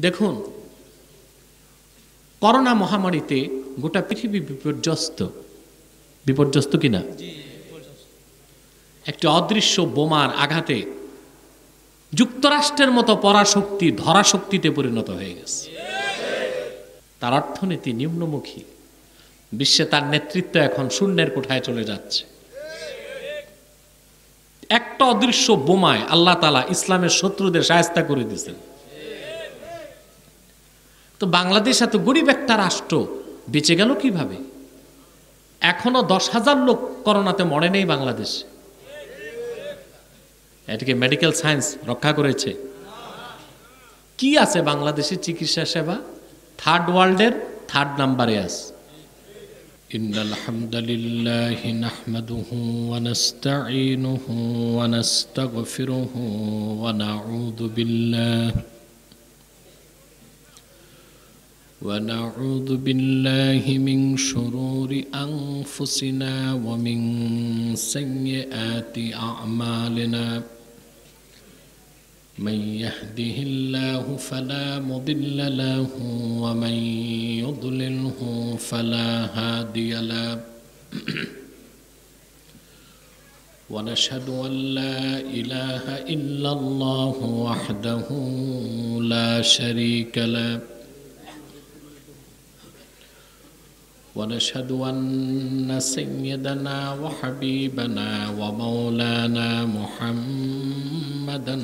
দেখুন, করোনা মহামারীতে গোটা পৃথিবী বিপর্যস্ত কিনা? একটি অদৃশ্য বোমার আঘাতে যুক্তরাষ্ট্রের মতো পরাশক্তি ধরাশক্তিতে পরিণত হয়ে গেছে। তার অর্থনীতি নিম্নমুখী, বিশ্বে তার নেতৃত্ব এখন শূন্যের কোঠায় চলে যাচ্ছে। একটা অদৃশ্য বোমায় আল্লাহ তাআলা ইসলামের শত্রুদের শায়েস্তা করে দিয়েছেন। তো বাংলাদেশ এত গরিব একটা রাষ্ট্র বেঁচে গেল কিভাবে? এখনো 10,000 লোক করোনাতে মরে নেই বাংলাদেশে। এটাকে মেডিকেল সায়েন্স রক্ষা করেছে? কি আছে বাংলাদেশের চিকিৎসা সেবা? থার্ড ওয়ার্ল্ডের থার্ড নাম্বারে আছে। ইন্নাল হামদুলিল্লাহি নাহমাদুহু ওয়া নাস্তাঈনুহু ওয়া নাস্তাগফিরুহু ওয়া নাউযু বিল্লাহি ونعوذ بالله من شرور أنفسنا ومن سيئات أعمالنا من يهده الله فلا مضل له ومن يضلله فلا هادي له ونشهد أن لا إله إلا الله وحده لا شريك له ونشهد أن سيدنا وحبيبنا ومولانا محمدا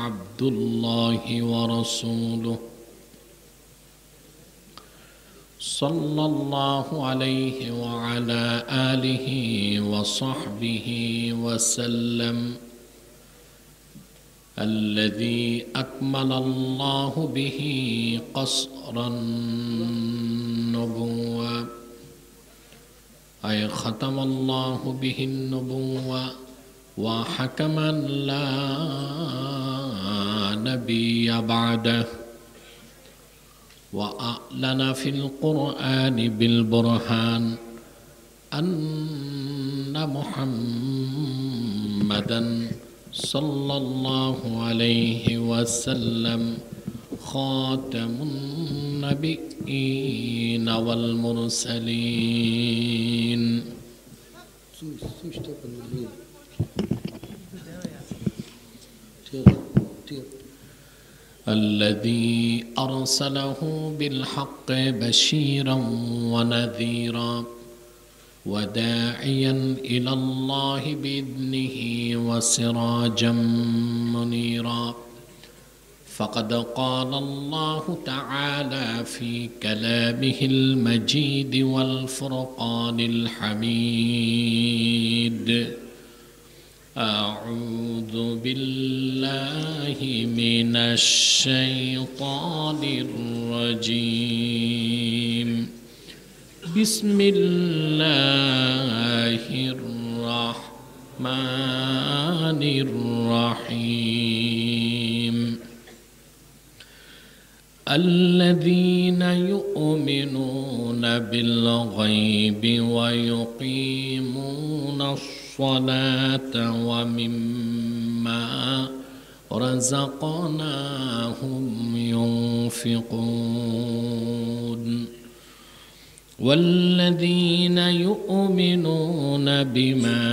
عبد الله ورسوله صلى الله عليه وعلى آله وصحبه وسلم الذي أكمل الله به قصر النبوة أي ختم الله به النبوة وحكما لا نبي بعده وأعلن في القرآن بالبرهان أن محمدا صلى الله عليه وسلم خاتم النبيين والمرسلين الذي أرسله بالحق بشيرا ونذيرا وداعيا إلى الله بإذنه وسراجا منيرا فقد قال الله تعالى في كلامه المجيد والفرقان الحميد أعوذ بالله من الشيطان الرجيم بسم الله الرحمن الرحيم الذين يؤمنون بالغيب ويقيمون الصلاة ومما رزقناهم ينفقون والذين يؤمنون بما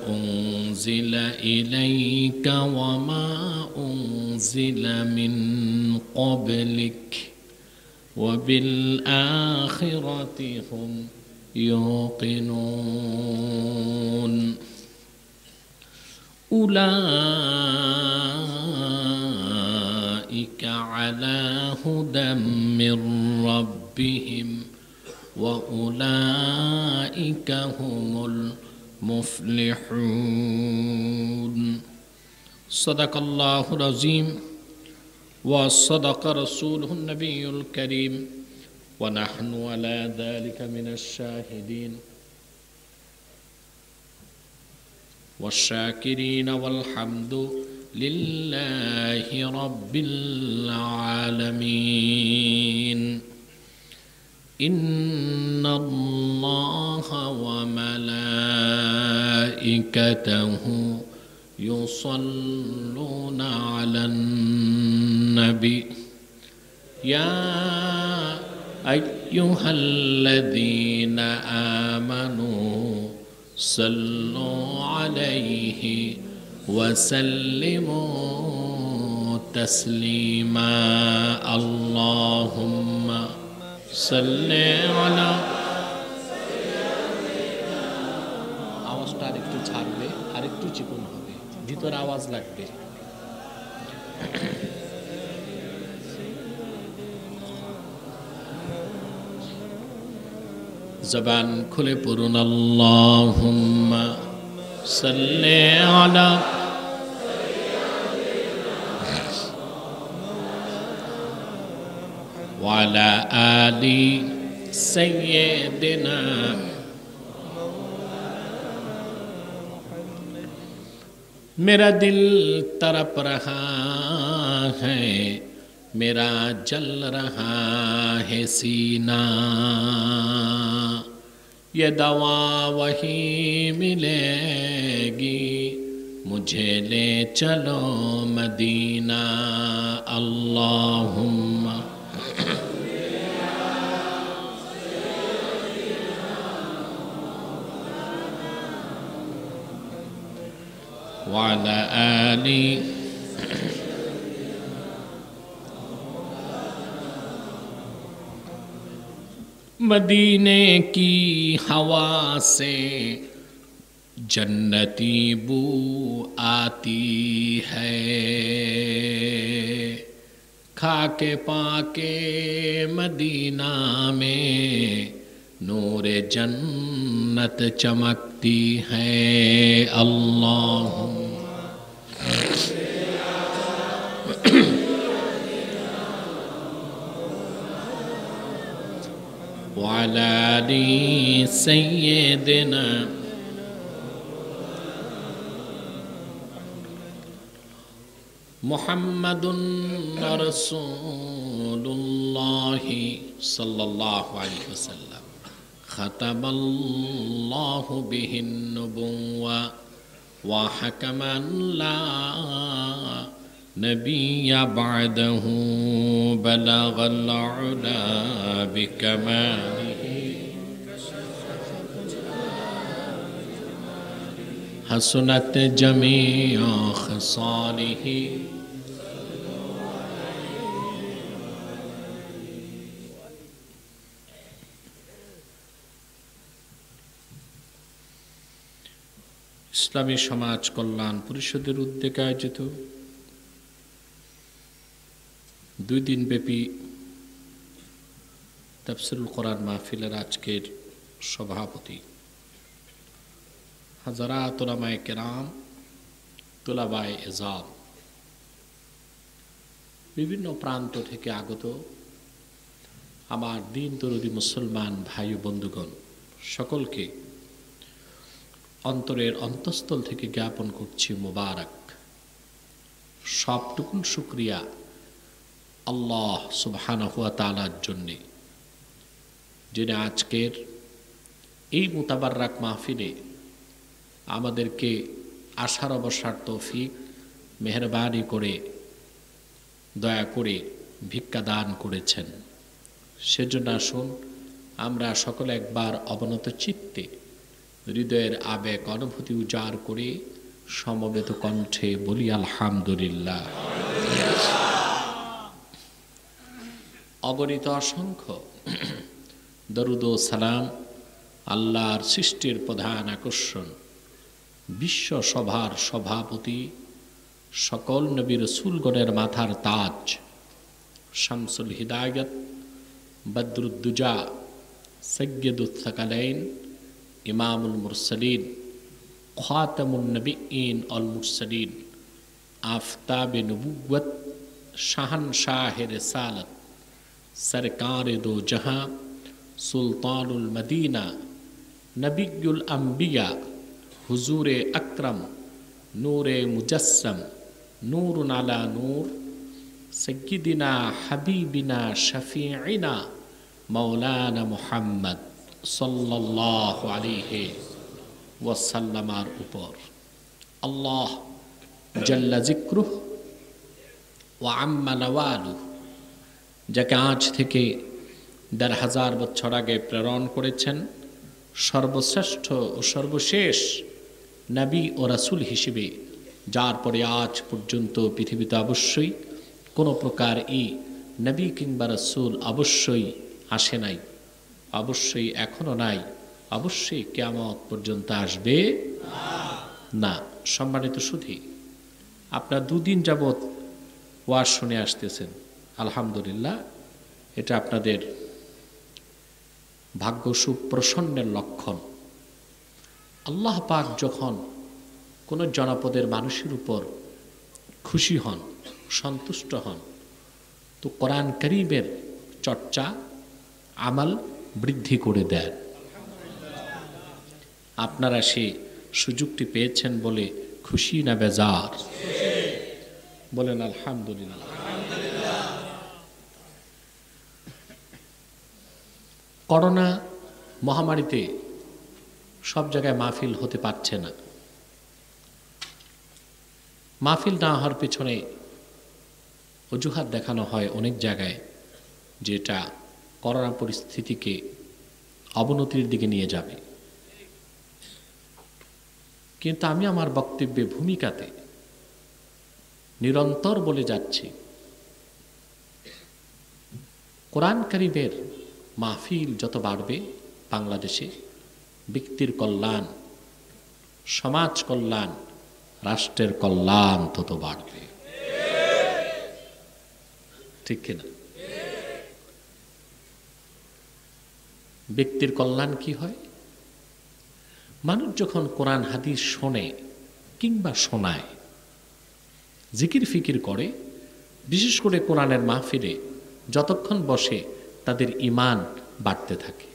أنزل إليك وما أنزل من قبلك وبالآخرة هم يوقنون أولئك على هدى من ربهم وأولئك هم المفلحون صدق الله العظيم وصدق رسوله النبي الكريم ونحن على ذلك من الشاهدين والشاكرين والحمد لله رب العالمين إن الله وملائكته يصلون على النبي या अय्युहल्लज़ीना आमनू सल्लु अलैहि वसल्लिमू तस्लीमा अल्लाहुम्मा सल्ली अला। आवाजটা আরেকটু ছাড়বে, আরেকটু চিকন হবে, ভিতরে আওয়াজ লাগবে। জবান খুলে পড়ুন আল্লাহুম্মা সাল্লি আলা ওয়া আলা আলি সাইয়্যিদিনা। मेरा दिल तड़प रहा है, मेरा जल रहा है सीना, ये दवा वही मिलेगी, मुझे ले चलो मदीना। अल्लाहुम्मा वाला आली। मदीने की हवा से जन्नती बू आती है, खाके पाके मदीना में नूरे जन्नत चमकती है। अल्लाहुम्मा वाला आली सय्यिदिना। मुहम्मदुन रसूलुल्लाहि सल्लल्लाहु अलैहि वसल्लम खतमल्लाहु बिहिन नुबुव्वा व हकमन ला नबिय्य बअदहु बलगल उला बिकमालिही हसनत जमीअ खसालिही। ইসলামী সমাজ কল্যাণ পরিষদের উদ্যোগে আয়োজিত 2 দিনব্যাপী তাফসীরুল কোরআন মাহফিলের আজকের সভাপতি হাজারাত উলামায়ে কেরাম, তুলাবায়ে ইজাম, বিভিন্ন প্রান্ত থেকে আগত আমার দিন দরদি মুসলমান ভাই ও বন্ধুগণ, সকলকে অন্তরের অন্তঃস্থল থেকে জ্ঞাপন করছি মুবারক। সবটুকুন শুকরিয়া আল্লাহ সুবহানাহু ওয়া তাআলার জন্যে, যিনি আজকের এই মুতাবাররাক মাহফিলে আমাদেরকে আসার বসার তৌফিক মেহেরবানি করে দয়া করে ভিক্ষা দান করেছেন। সেজন্য আসুন আমরা সকলে একবার অবনত চিত্তে হৃদয়ের আবেগ অনুভূতি উজাড় করে সমবেত কণ্ঠে বলি আলহামদুলিল্লাহ। অগণিত অসংখ্য দরুদ ও সালাম আল্লাহর সৃষ্টির প্রধান আকর্ষণ, বিশ্ব সভার সভাপতি, সকল নবী রাসূলগণের মাথার তাজ, শামসুল হিদায়াত, বদরুদ্দুজা, সৈয়দুস সাকালাইন, ইমামুল মুরসালিন, খাতামুন নবিয়্যিন আল মুরসালিন, আফতাবে নবুওয়াত, শাহনশাহে রিসালাত, सरकारे दो जहां, सुल्तानुल मदीना, नबीयुल अंबिया, हुजूरे अकरम, नूरे मुजस्सम, नूरुन अला नूर, सय्यिदिना हबीबिना शफीइना मौलाना मुहम्मद सल्लल्लाहु अलैहि वसल्लमार ऊपर अल्लाह जल्ला जिक्रुह व अम्मा नवालुह যাকে আজ থেকে ১,৫০০ বছর আগে প্রেরণ করেছেন সর্বশ্রেষ্ঠ ও সর্বশেষ নবী ও রাসূল হিসেবে, যার পরে আজ পর্যন্ত পৃথিবীতে অবশ্যই কোনো প্রকার এই নবী কিংবা রাসূল অবশ্যই আসে নাই, অবশ্যই এখনো নাই, অবশ্যই কিয়ামত পর্যন্ত আসবে না। সম্মানিত সুধী, আপনারা 2 দিন যাবৎ ওয়াজ শুনে আসতেছেন, আলহামদুলিল্লাহ। এটা আপনাদের ভাগ্য সুপ্রসন্নের লক্ষণ। আল্লাহ পাক যখন কোনো জনপদের মানুষের উপর খুশি হন, সন্তুষ্ট হন, তো কোরআন কারীমের চর্চা, আমল বৃদ্ধি করে দেন। আপনারা সেই সুযোগটি পেয়েছেন বলে খুশি না বেজার? বলেন আলহামদুলিল্লাহ। করোনা মহামারীতে সব জায়গায় মাহফিল হতে পারছে না। মাহফিল না হওয়ার পেছনে অজুহাত দেখানো হয় অনেক জায়গায়, যেটা করোনা পরিস্থিতিকে অবনতির দিকে নিয়ে যাবে। কিন্তু আমি আমার বক্তব্যে ভূমিকাতে নিরন্তর বলে যাচ্ছি, কোরআন কারীমের মাহফিল যত বাড়বে বাংলাদেশে, ব্যক্তির কল্যাণ, সমাজ কল্যাণ, রাষ্ট্রের কল্যাণ তত বাড়বে। ঠিক কিনা? ব্যক্তির কল্যাণ কি হয়? মানুষ যখন কোরআন হাদিস শোনে কিংবা শোনায়, জিকির ফিকির করে, বিশেষ করে কোরআনের মাহফিলে যতক্ষণ বসে তাদের ঈমান বাড়তে থাকে।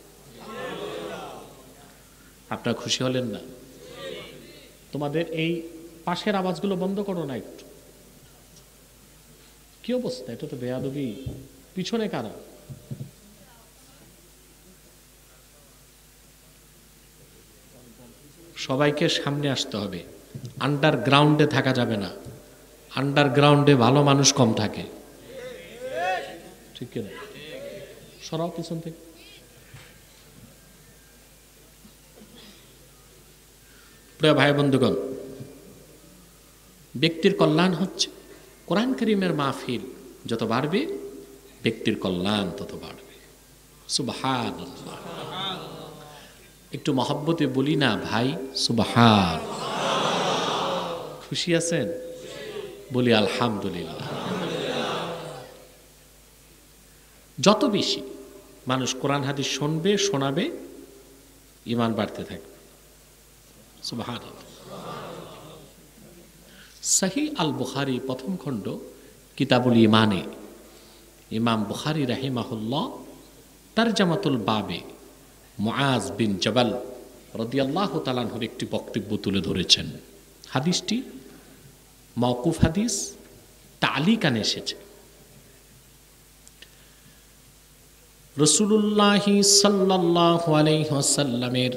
আপনারা খুশি হলেন না? তোমাদের এই পাশের আওয়াজগুলো বন্ধ করো না একটু। কি অবস্থা? এটা তো বেয়াদবি। পিছনে কারা? সবাইকে সামনে আসতে হবে। আন্ডারগ্রাউন্ডে থাকা যাবে না। আন্ডারগ্রাউন্ডে ভালো মানুষ কম থাকে। ঠিক কিনা? সরাও পিছন থেকে। প্রিয় ভাই বন্ধুগণ, ব্যক্তির কল্যাণ হচ্ছে কোরআন কারীমের মাহফিল যত বাড়বে ব্যক্তির কল্যাণ তত বাড়বে। সুবহানাল্লাহ। একটু মহব্বতে বলি না ভাই? সুবহান। খুশি আছেন? বলি আলহামদুলিল্লাহ। যত বেশি মানুষ কোরআন হাদিস শুনবে, শোনাবে, ঈমান বাড়তে থাকবে। সুবহানাল্লাহ। সহিহ আল বুখারী প্রথম খণ্ড কিতাবুল ঈমানে ইমাম বুখারী রাহিমাহুল্লাহ তারজামাতুল বাবে মুআজ বিন জাবাল রাদিয়াল্লাহু তাআলা আনহুর একটি বক্তব্য তুলে ধরেছেন। হাদিসটি মাওকুফ হাদিস, তালিকান এসেছে। রাসূলুল্লাহ সাল্লাল্লাহু আলাইহি ওয়াসাল্লামের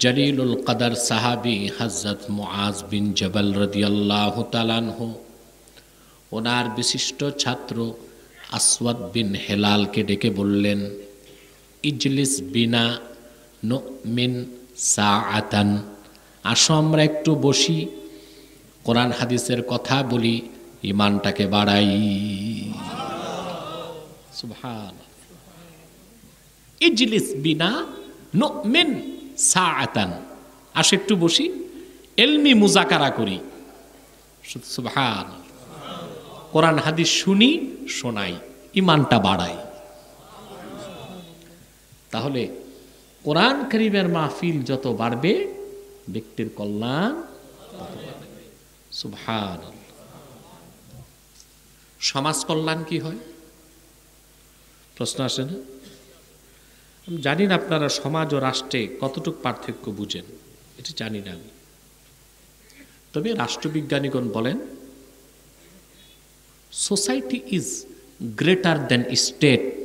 জলিলুল কদর সাহাবী হযরত মুআজ বিন জাবাল রাদিয়াল্লাহু তাআলা আনহু ওনার বিশিষ্ট ছাত্র আসওয়াদ বিন হেলালকে ডেকে বললেন, ইজলিস বিনা নুমিন সাআতান, আসো আমরা একটু বসি, কোরআন হাদিসের কথা বলি, ঈমানটাকে বাড়াই। সুবহানাল্লাহ। ইজলিস বিনা নুমিন সাআতান, আসো একটু বসি, ইলমি মুযাকারা করি। সুবহানাল্লাহ। কোরআন হাদিস শুনি, শোনাই, ঈমানটা বাড়াই। তাহলে কোরআন কারীমের মাহফিল যত বাড়বে ব্যক্তির কল্যাণ তত বাড়বে। সুবহানাল্লাহ। সমাজ কল্যাণ কি হয়? প্রশ্ন আসে না? আমি জানি না আপনারা সমাজ ও রাষ্ট্রে কতটুকু পার্থক্য বুঝেন, এটা জানি না আমি। তবে রাষ্ট্রবিজ্ঞানীগণ বলেন, society is greater than state.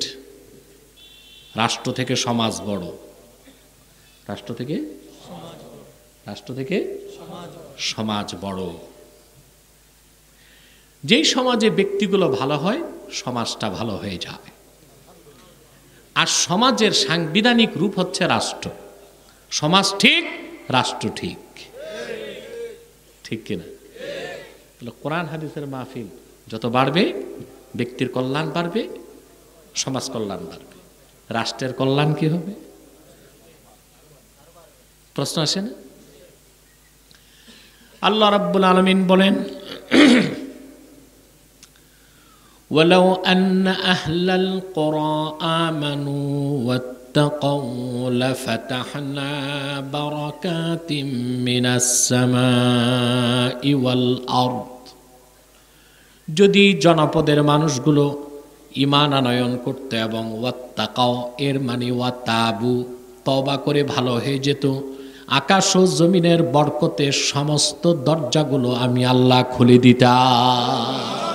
রাষ্ট্র থেকে সমাজ বড়। রাষ্ট্র থেকে সমাজ বড়। যেই সমাজে ব্যক্তিগুলো ভালো হয় সমাজটা ভালো হয়ে যাবে। আর সমাজের সাংবিধানিক রূপ হচ্ছে রাষ্ট্র। সমাজ ঠিক, রাষ্ট্র ঠিক, ঠিক কিনা? কোরআন হাদিসের মাহফিল যত বাড়বে, ব্যক্তির কল্যাণ বাড়বে, সমাজ কল্যাণ বাড়বে, রাষ্ট্রের কল্যাণ কি হবে? প্রশ্ন আসে না? আল্লাহ রাব্বুল আলামিন বলেন, ওয়ালাউ আন্না আহলাল কুরা আমানু ওয়াত্তাকাউ লাফাতাহনা বারাকাতিম মিনাস সামাই ওয়াল আরদ। যদি জনপদের মানুষগুলো ঈমান আনয়ন করতে এবং ওয়াত্তাকাও এর মানে ওয়াতাবু তওবা করে ভালো হয়ে যেত, আকাশ ও জমিনের বরকতের সমস্ত দরজাগুলো আমি আল্লাহ খুলে দিতাম।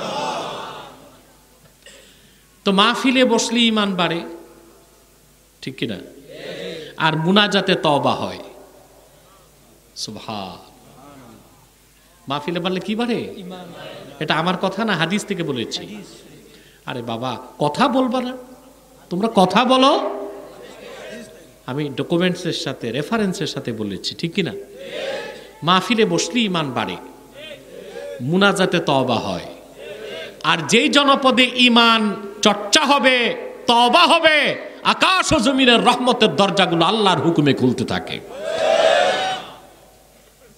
তো মাহফিলে বসলে ঈমান বাড়ে, ঠিক কিনা? আর মুনাজাতে তওবা হয়। সুবহান। মাহফিলে বললে কি বাড়ে? এটা আমার কথা না, হাদিস থেকে বলেছি। আরে বাবা, কথা বলবা না তোমরা? কথা বলো। আমি ডকুমেন্টসের সাথে, রেফারেন্সের সাথে বলেছি, ঠিক কিনা? মাহফিলে বসলে ঈমান বাড়ে, মুনাজাতে তওবা হয়। আর যেই জনপদে ঈমান চর্চা হবে, তওবা হবে, আকাশ ও জমিনের রহমতের দরজাগুলো আল্লাহর হুকুমে খুলতে থাকে।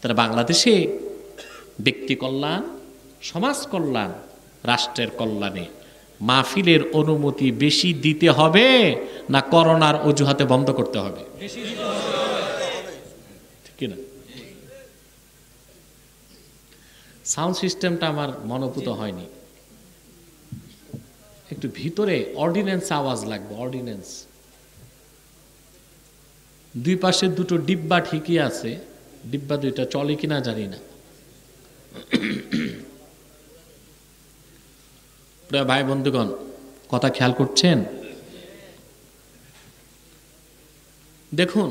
তারা বাংলাদেশে ব্যক্তি কল্যাণ, সমাজ কল্যাণ, রাষ্ট্রের কল্যাণে মাহফিলের অনুমতি বেশি দিতে হবে না করোনার অজুহাতে বন্ধ করতে হবে? ঠিক কিনা? সাউন্ড সিস্টেমটা আমার মনোভূত হয়নি, একটু ভিতরে অর্ডিন্যান্স আওয়াজ লাগবে। অর্ডিন্যান্স দুই পাশে দুটো ডিব্বা ঠিকই আছে, ডিব্বা দুইটা চলে কিনা জানি না। প্রিয় ভাই বন্ধুগণ, কথা খেয়াল করছেন? দেখুন,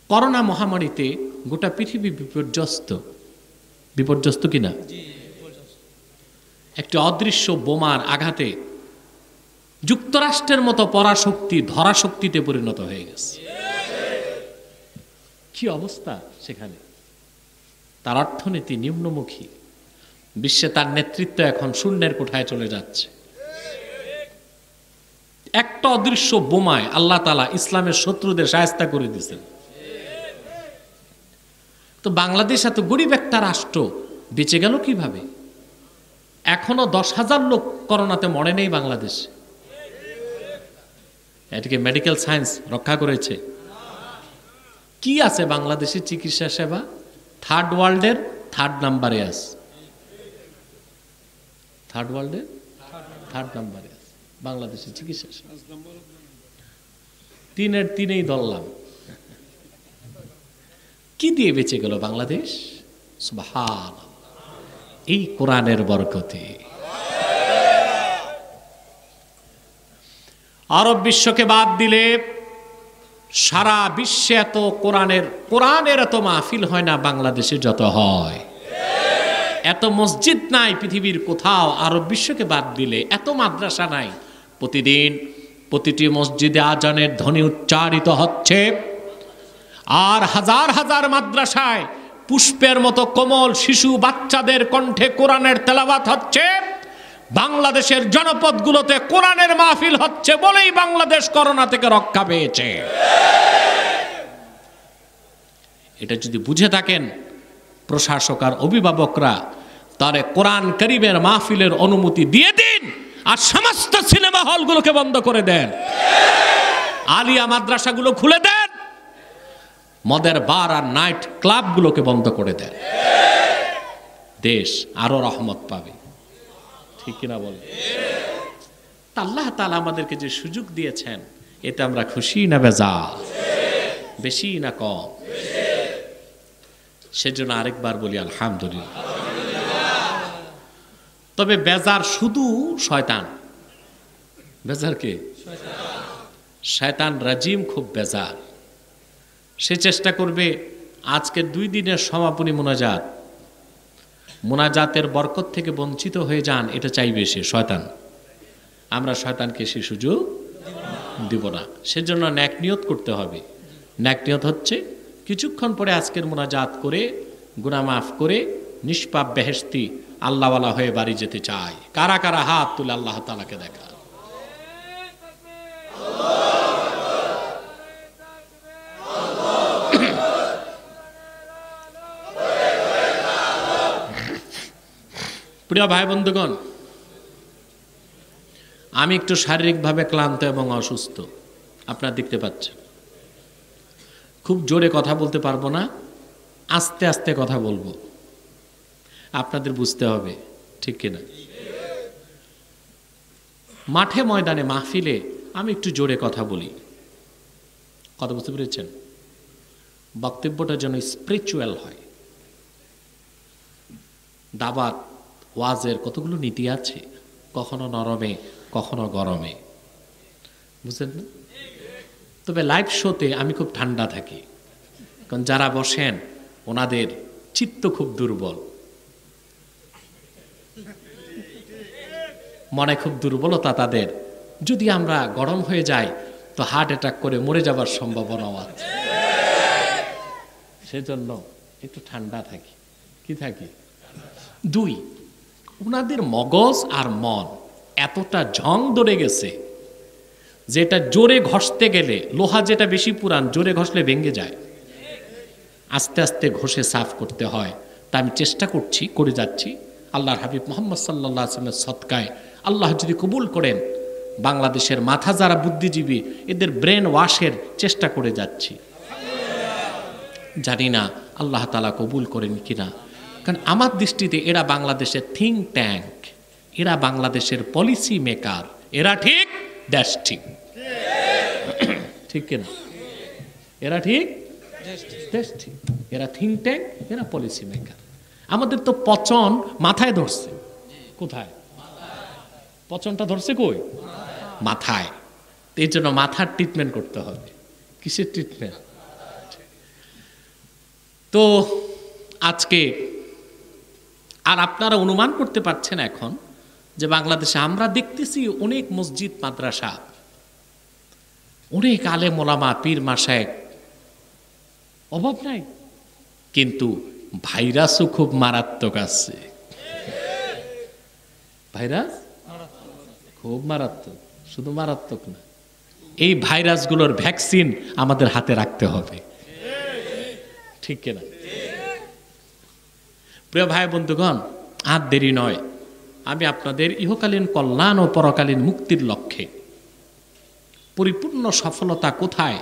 করোনা মহামারীতে গোটা পৃথিবী বিপর্যস্ত কিনা? একটি অদৃশ্য বোমার আঘাতে যুক্তরাষ্ট্রের মতো পরাশক্তি ধরাশক্তিতে পরিণত হয়ে গেছে। কি অবস্থা সেখানে! তার অর্থনীতি নিম্নমুখী, বিশ্বে তার নেতৃত্ব এখন শূন্যের কোঠায় চলে যাচ্ছে। একটা অদৃশ্য বোমায় আল্লাহ তাআলা ইসলামের শত্রুদের শায়েস্তা করে দিয়েছেন। তো বাংলাদেশ এত গরিব একটা রাষ্ট্র বেঁচে গেল কিভাবে? এখনো 10,000 লোক করোনাতে মরে নেই বাংলাদেশে। এটাকে মেডিকেল সায়েন্স রক্ষা করেছে? কি আছে বাংলাদেশের চিকিৎসা সেবা? থার্ড ওয়ার্ল্ডের 3rd নাম্বারে আছে। থার্ড ওয়ার্ল্ডের 3rd নাম্বারে আছে বাংলাদেশের চিকিৎসা সেবা। 3-এর 3-এই ধরলাম। কি দিয়ে বেঁচে গেল বাংলাদেশ? সুবহানাল্লাহ, এই কোরআনের বরকতে। আরব বিশ্বকে বাদ দিলে সারা বিশ্বে এত কোরআনের এত মাহফিল হয় না বাংলাদেশে যত হয়। এত মসজিদ নাই পৃথিবীর কোথাও, আরব বিশ্বকে বাদ দিলে। এত মাদ্রাসা নাই। প্রতিদিন প্রতিটি মসজিদে আজানের ধ্বনি উচ্চারিত হচ্ছে, আর হাজার হাজার মাদ্রাসায় পুষ্পের মতো কোমল শিশু বাচ্চাদের কণ্ঠে কোরআনের তেলাওয়াত হচ্ছে। বাংলাদেশের জনপদগুলোতে কোরআনের মাহফিল হচ্ছে বলেই বাংলাদেশ করোনা থেকে রক্ষা পেয়েছে। এটা যদি বুঝে থাকেন প্রশাসক আর অভিভাবকরা, তারে কোরআন কারীমের মাহফিলের অনুমতি দিয়ে দিন, আর সমস্ত সিনেমা হলগুলোকে বন্ধ করে দেন, আলিয়া মাদ্রাসাগুলো খুলে দেন, মদের বার আর নাইট ক্লাবগুলোকে বন্ধ করে দেন। দেশ আরো রহমত পাবে, ঠিক কিনা বলেন? আল্লাহ তাআলা আমাদেরকে যে সুযোগ দিয়েছেন, এতে আমরা খুশি না বেজার? বেশি না কম? সেজন্য আরেকবার বলি আলহামদুলিল্লাহ। তবে বেজার শুধু শয়তান। বেজার কে? শয়তান রাজিম খুব বেজার। সে চেষ্টা করবে আজকে 2 দিনের সমাপনী মোনাজাত মোনাজাতের বরকত থেকে বঞ্চিত হয়ে যান, এটা চাইবে সে শয়তান। আমরা শয়তানকে সে সুযোগ দিব না। সেজন্য ন্যাক নিয়ত করতে হবে। ন্যাক নিয়ত হচ্ছে কিছুক্ষণ পরে আজকের মোনাজাত করে গুনাহ মাফ করে নিষ্পাপ বেহেশতি আল্লাহওয়ালা হয়ে বাড়ি যেতে চায়। কারা কারা হাত তুলে আল্লাহ তাআলাকে দেখা। প্রিয় ভাই বন্ধুগণ, আমি একটু শারীরিকভাবে ক্লান্ত এবং অসুস্থ, আপনারা দেখতে পাচ্ছেন। খুব জোরে কথা বলতে পারবো না, আস্তে আস্তে কথা বলবো, আপনাদের বুঝতে হবে, ঠিক কিনা? মাঠে ময়দানে মাহফিলে আমি একটু জোরে কথা বলি, কথা বুঝতে পেরেছেন? বক্তব্যটা যেন স্পিরিচুয়াল হয়। দাবাত ওয়াজের কতগুলো নীতি আছে, কখনো নরমে কখনো গরমে, বুঝলেন না? তবে লাইভ শোতে আমি খুব ঠান্ডা থাকি, কারণ যারা বসেন ওনাদের চিত্ত খুব দুর্বল, মনে খুব দুর্বলতা তাদের। যদি আমরা গরম হয়ে যাই তো হার্ট অ্যাটাক করে মরে যাবার সম্ভাবনাও আছে। সেজন্য একটু ঠান্ডা থাকি। কি থাকি? দুই, ওনাদের মগজ আর মন এতটা ঝং ধরে গেছে যেটা জোরে ঘষতে গেলে, লোহা যেটা বেশি পুরান জোরে ঘষলে ভেঙে যায়, আস্তে আস্তে ঘষে সাফ করতে হয়। তা আমি চেষ্টা করছি, করে যাচ্ছি। আল্লাহর হাবিব মুহাম্মদ সাল্লাল্লাহু আলাইহি ওয়াসাল্লামের সদকায় আল্লাহ যদি কবুল করেন, বাংলাদেশের মাথা যারা বুদ্ধিজীবী এদের ব্রেন ওয়াশের চেষ্টা করে যাচ্ছি। জানি না আল্লাহ তাআলা কবুল করেন কিনা, কারণ আমার দৃষ্টিতে এরা বাংলাদেশের থিঙ্ক ট্যাঙ্ক, এরা বাংলাদেশের পলিসি মেকার। এরা ঠিক, দেশ ঠিক, ঠিক কিনা? এরা ঠিক, দেশ ঠিক। এরা থিঙ্ক ট্যাঙ্ক, এরা পলিসি মেকার। আমাদের তো পচন মাথায় ধরছে। কোথায় পচনটা ধরছে? কই? মাথায়। এই জন্য মাথার ট্রিটমেন্ট করতে হবে। কিসের ট্রিটমেন্ট? তো আজকে আর আপনারা অনুমান করতে পারছেন এখন যে বাংলাদেশে আমরা দেখতেছি অনেক মসজিদ মাদ্রাসা, অনেক আলেম ওলামা, পীর মাশায়েখ, অভাব নাই, কিন্তু ভাইরাসও খুব মারাত্মক আছে। ভাইরাস খুব মারাত্মক, শুধু মারাত্মক না, এই ভাইরাসগুলোর ভ্যাকসিন আমাদের হাতে রাখতে হবে, ঠিক কিনা? প্রিয় ভাই বন্ধুগণ, আর দেরি নয়, আমি আপনাদের ইহকালীন কল্যাণ ও পরকালীন মুক্তির লক্ষ্যে পরিপূর্ণ সফলতা কোথায়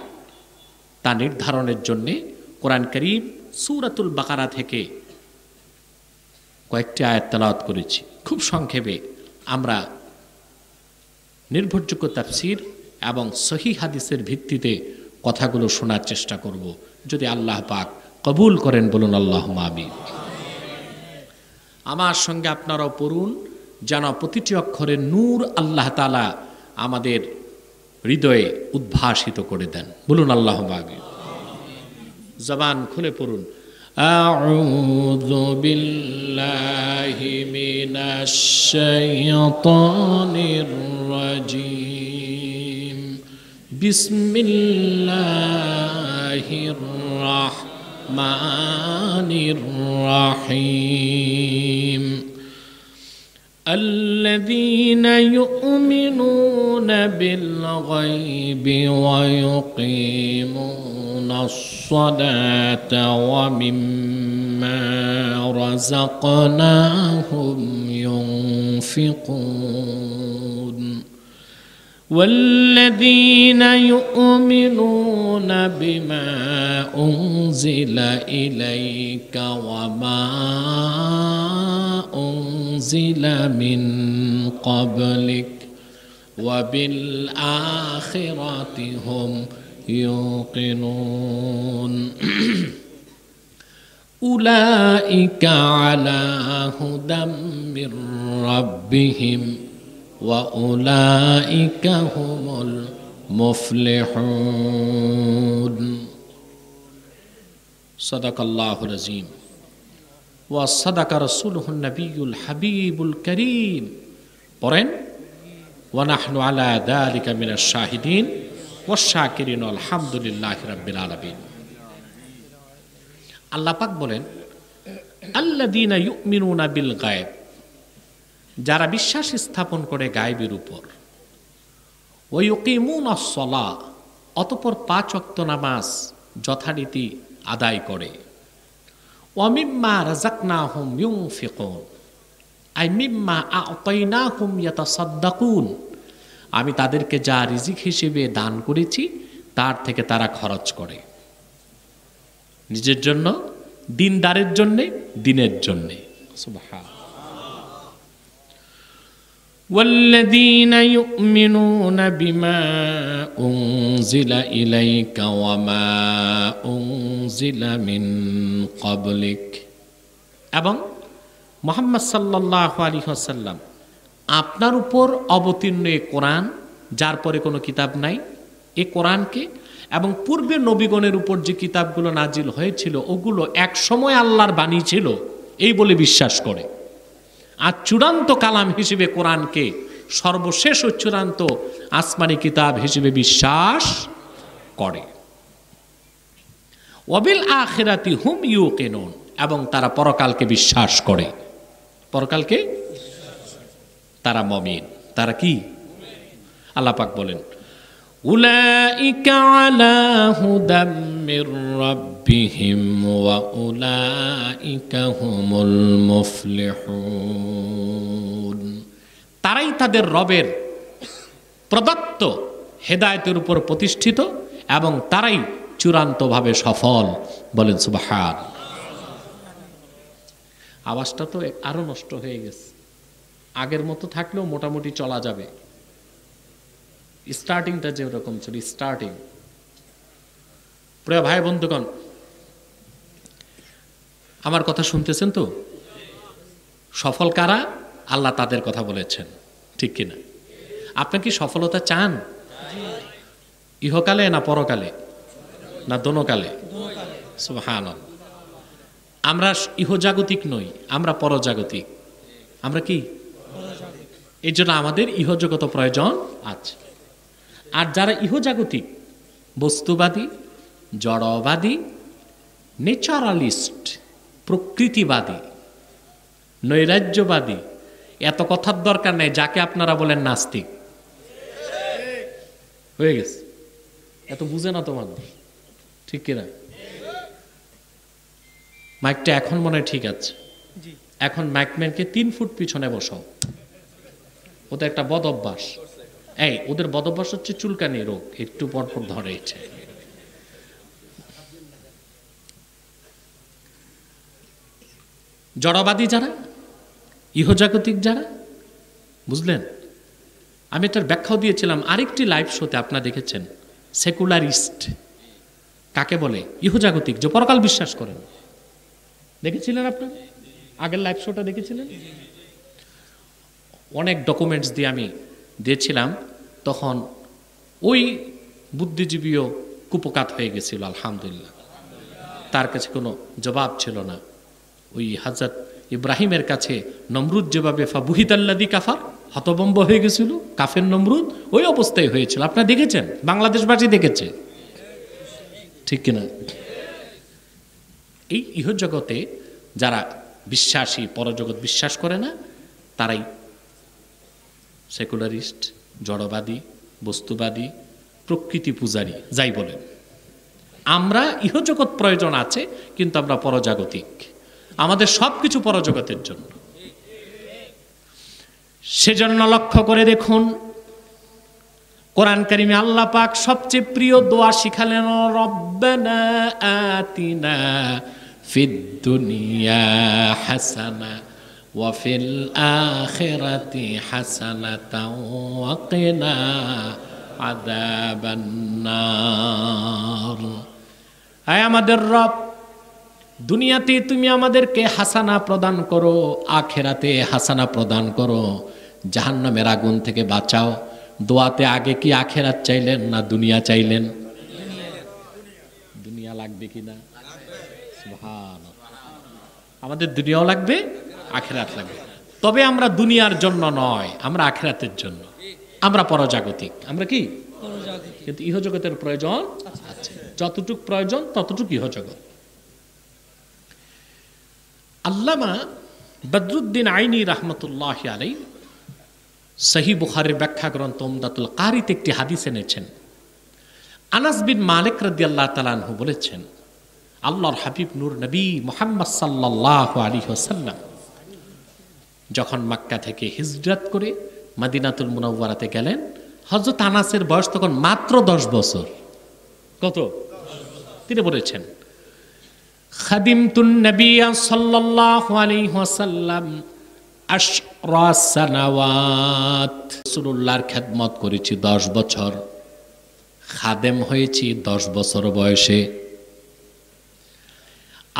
তা নির্ধারণের জন্যে কোরআন কারীম সূরাতুল বাকারা থেকে কয়েকটি আয়াত তেলাওয়াত করেছি। খুব সংক্ষেপে আমরা নির্ভরযোগ্য তাফসীর এবং সহিহ হাদিসের ভিত্তিতে কথাগুলো শোনার চেষ্টা করব, যদি আল্লাহ পাক কবুল করেন। বলুন আল্লাহুম্মা আমিন। আমার সঙ্গে আপনারাও পড়ুন, যেন প্রতিটি অক্ষরে নূর আল্লাহ তাআলা আমাদের হৃদয়ে উদ্ভাসিত করে দেন। বলুন আল্লাহুম্মা আমিন। জবান খুলে পড়ুন। আউযু বিল্লাহি মিনাশ শাইতানির রাজীম। বিসমিল্লাহির রাহমানির রাহিম। الذين يؤمنون بالغيب ويقيمون الصلاة ومما رزقناهم ينفقون والذين يؤمنون بما أنزل إليك وما أنزل من قبلك وبالآخرة هم يوقنون أولئك على هدى من ربهم وأولئك هم المفلحون صدق الله العظيم ওয়া সাদাকা রাসূলুহুন নাবিয়ুল হাবিবুল কারীম। পড়েন ওয়া নাহনু আলা যালিকা মিনাশ শাহিদিন ওয়াশ শাকিরিন আলহামদুলিল্লাহি রাব্বিল আলামিন। আল্লাহ পাক বলেন আল্লাযীনা ইউমিনুনা বিল গায়ব, যারা বিশ্বাস স্থাপন করে গায়বের উপর, ওয়া ইউকিমুনাস সালাহ, অতঃপর 5 ওয়াক্ত নামাজ যথারীতি আদায় করে, ওয়া মিম্মা রাযাকনাহুম ইউনফিকুন, আই মিম্মা আ'তাইনাহুম ইয়াতাসাদ্দাকুন, আমি তাদেরকে যা রিজিক হিসেবে দান করেছি তার থেকে তারা খরচ করে, নিজের জন্য, দিনদারের জন্য, দিনের জন্য। সুবহান। والذين يؤمنون بما أنزل إليك وما أنزل من قبلك, এবং মুহাম্মদ সাল্লাল্লাহু আলাইহি ওয়াসাল্লাম আপনার উপর অবতীর্ণ এই কোরআন, যার পরে কোনো কিতাব নাই, এই কোরআনকে এবং পূর্বের নবীগণের উপর যে কিতাবগুলো নাজিল হয়েছিল ওগুলো এক সময় আল্লাহর বাণী ছিল এই বলে বিশ্বাস করে, আর চূড়ান্ত কালাম হিসেবে কোরআনকে সর্বশেষ ও চূড়ান্ত আসমানি কিতাব হিসেবে বিশ্বাস করে। ওয়াবিল আখিরাতি হুম ইউকিনুন, এবং তারা পরকালকে বিশ্বাস করে। পরকালকে তারা মুমিন। তারা কি? আল্লাহ পাক বলেন উলাইকা আলা হুদাম মির রাব্বিহিম ওয়া উলাইকা হুমুল মুফলিহুন, তারাই তাদের রবের প্রদত্ত হেদায়েতের উপর প্রতিষ্ঠিত এবং তারাই চূড়ান্তভাবে সফল। বলেন সুবহান। আওয়াজটা তো আরো নষ্ট হয়ে গেছে, আগের মতো থাকলেও মোটামুটি চলা যাবে। স্টার্টিংটা যেরকম ছিল, স্টার্টিং। প্রিয় ভাই বন্ধুগণ, আমার কথা শুনতেছেন তো? সফল কারা? আল্লাহ তাদের কথা বলেছেন, ঠিক কিনা? আপনি কি সফলতা চান? ইহকালে না পরকালে না দোনোকালে? সুবহানাল্লাহ। আমরা ইহজাগতিক নই, আমরা পরজাগতিক। আমরা কি? এই জন্য আমাদের ইহজগত প্রয়োজন আছে। আর যারা ইহজাগতিক, বস্তুবাদী, জড়বাদী, নেচারালিস্ট, প্রকৃতিবাদী, নৈরাজ্যবাদী, এত কথার দরকার নেই, যাকে আপনারা বলেন নাস্তিক। হয়ে গেছে, এত বুঝে না তো মানুষ, ঠিক কিনা? মাইকটা এখন মনে হয় ঠিক আছে। এখন মাইকম্যানকে 3 ফুট পিছনে বসাও। ওদের একটা বদ অভ্যাস, ওদের বদ অভ্যাস হচ্ছে চুলকানি রোগ, একটু পরপর ধরে। জড়বাদী যারা, ইহজাগতিক যারা, বুঝলেন? আমি এটার ব্যাখ্যাও দিয়েছিলাম আরেকটি লাইভ শোতে, আপনারা দেখেছেন। সেকুলারিস্ট কাকে বলে? ইহজাগতিক, যে পরকাল বিশ্বাস করেন। দেখেছিলেন আপনার আগের লাইভ শোটা? দেখেছিলেন? অনেক ডকুমেন্টস দিয়ে আমি দিয়েছিলাম, তখন ওই বুদ্ধিজীবীও কুপকাত হয়ে গেছিল। আলহামদুলিল্লাহ, তার কাছে কোনো জবাব ছিল না। ওই হযরত ইব্রাহিমের কাছে নমরুদ যেভাবে ফাবুহিতাল্লাযী কাফার, হতভম্ব হয়ে গেছিল, কাফের নমরুদ ওই অবস্থায় হয়েছিল। আপনারা দেখেছেন, বাংলাদেশবাসী দেখেছে, ঠিক কিনা? এই ইহজগতে যারা বিশ্বাসী, পরজগৎ বিশ্বাস করে না, তারাই সেকুলারিস্ট, জড়বাদী, বস্তুবাদী, প্রকৃতি পূজারী, যাই বলেন। আমরা ইহজগৎ প্রয়োজন আছে, কিন্তু আমরা পরজাগতিক। আমাদের সবকিছু পরজগতের জন্য। সেজন্য লক্ষ্য করে দেখুন, কোরআন কারিমে আল্লাহ পাক সবচেয়ে প্রিয় দোয়া শিখালেন, রব্বানা আতিনা ফিদ দুনিয়া হাসানা ওয়া ফিল আখিরাতি হাসানাতাও ওয়া কিনা আযাবান নার। আয় আমাদের রব, দুনিয়াতে তুমি আমাদেরকে হাসানা প্রদান করো, আখিরাতে হাসানা প্রদান করো, জাহান্নামের আগুন থেকে বাঁচাও। দোয়াতে আগে কি আখিরাত চাইলেন না দুনিয়া চাইলেন? দুনিয়া লাগবে কিনা? সুবহানাল্লাহ। আমাদের দুনিয়াও লাগবে, আখিরাত লাগবে। তবে আমরা দুনিয়ার জন্য নয়, আমরা আখিরাতের জন্য। আমরা পরজাগতিক, আমরা কি, কিন্তু ইহজগতের প্রয়োজন আছে, যতটুক প্রয়োজন ততটুক ইহজগৎ। আল্লামা বদরুদ্দিন আইনি রহমতুল্লাহ আলাইহি সহিহ বুখারীর ব্যাখ্যা গ্রন্থ উমদাতুল কারিতে একটি হাদিস এনেছেন। আনাস বিন মালিক রাদিয়াল্লাহু তাআলা আনহু বলেছেন, আল্লাহর হাবিব নূর নবী মুহাম্মদ সাল্লাল্লাহু আলাইহি ওয়াসাল্লাম যখন মক্কা থেকে হিজরত করে মদিনাতুল মুনাওয়ারাতে গেলেন, হযরত আনাসের বয়স তখন মাত্র 10 বছর। কত? তিনি বলেছেন, খাদিমতুন নবিয়্য সাল্লাল্লাহু আলাইহি ওয়াসাল্লাম আশরা সানাওয়াত, রাসূলুল্লাহর খেদমত করেছি 10 বছর, খাদেম হয়েছি 10 বছর বয়সে।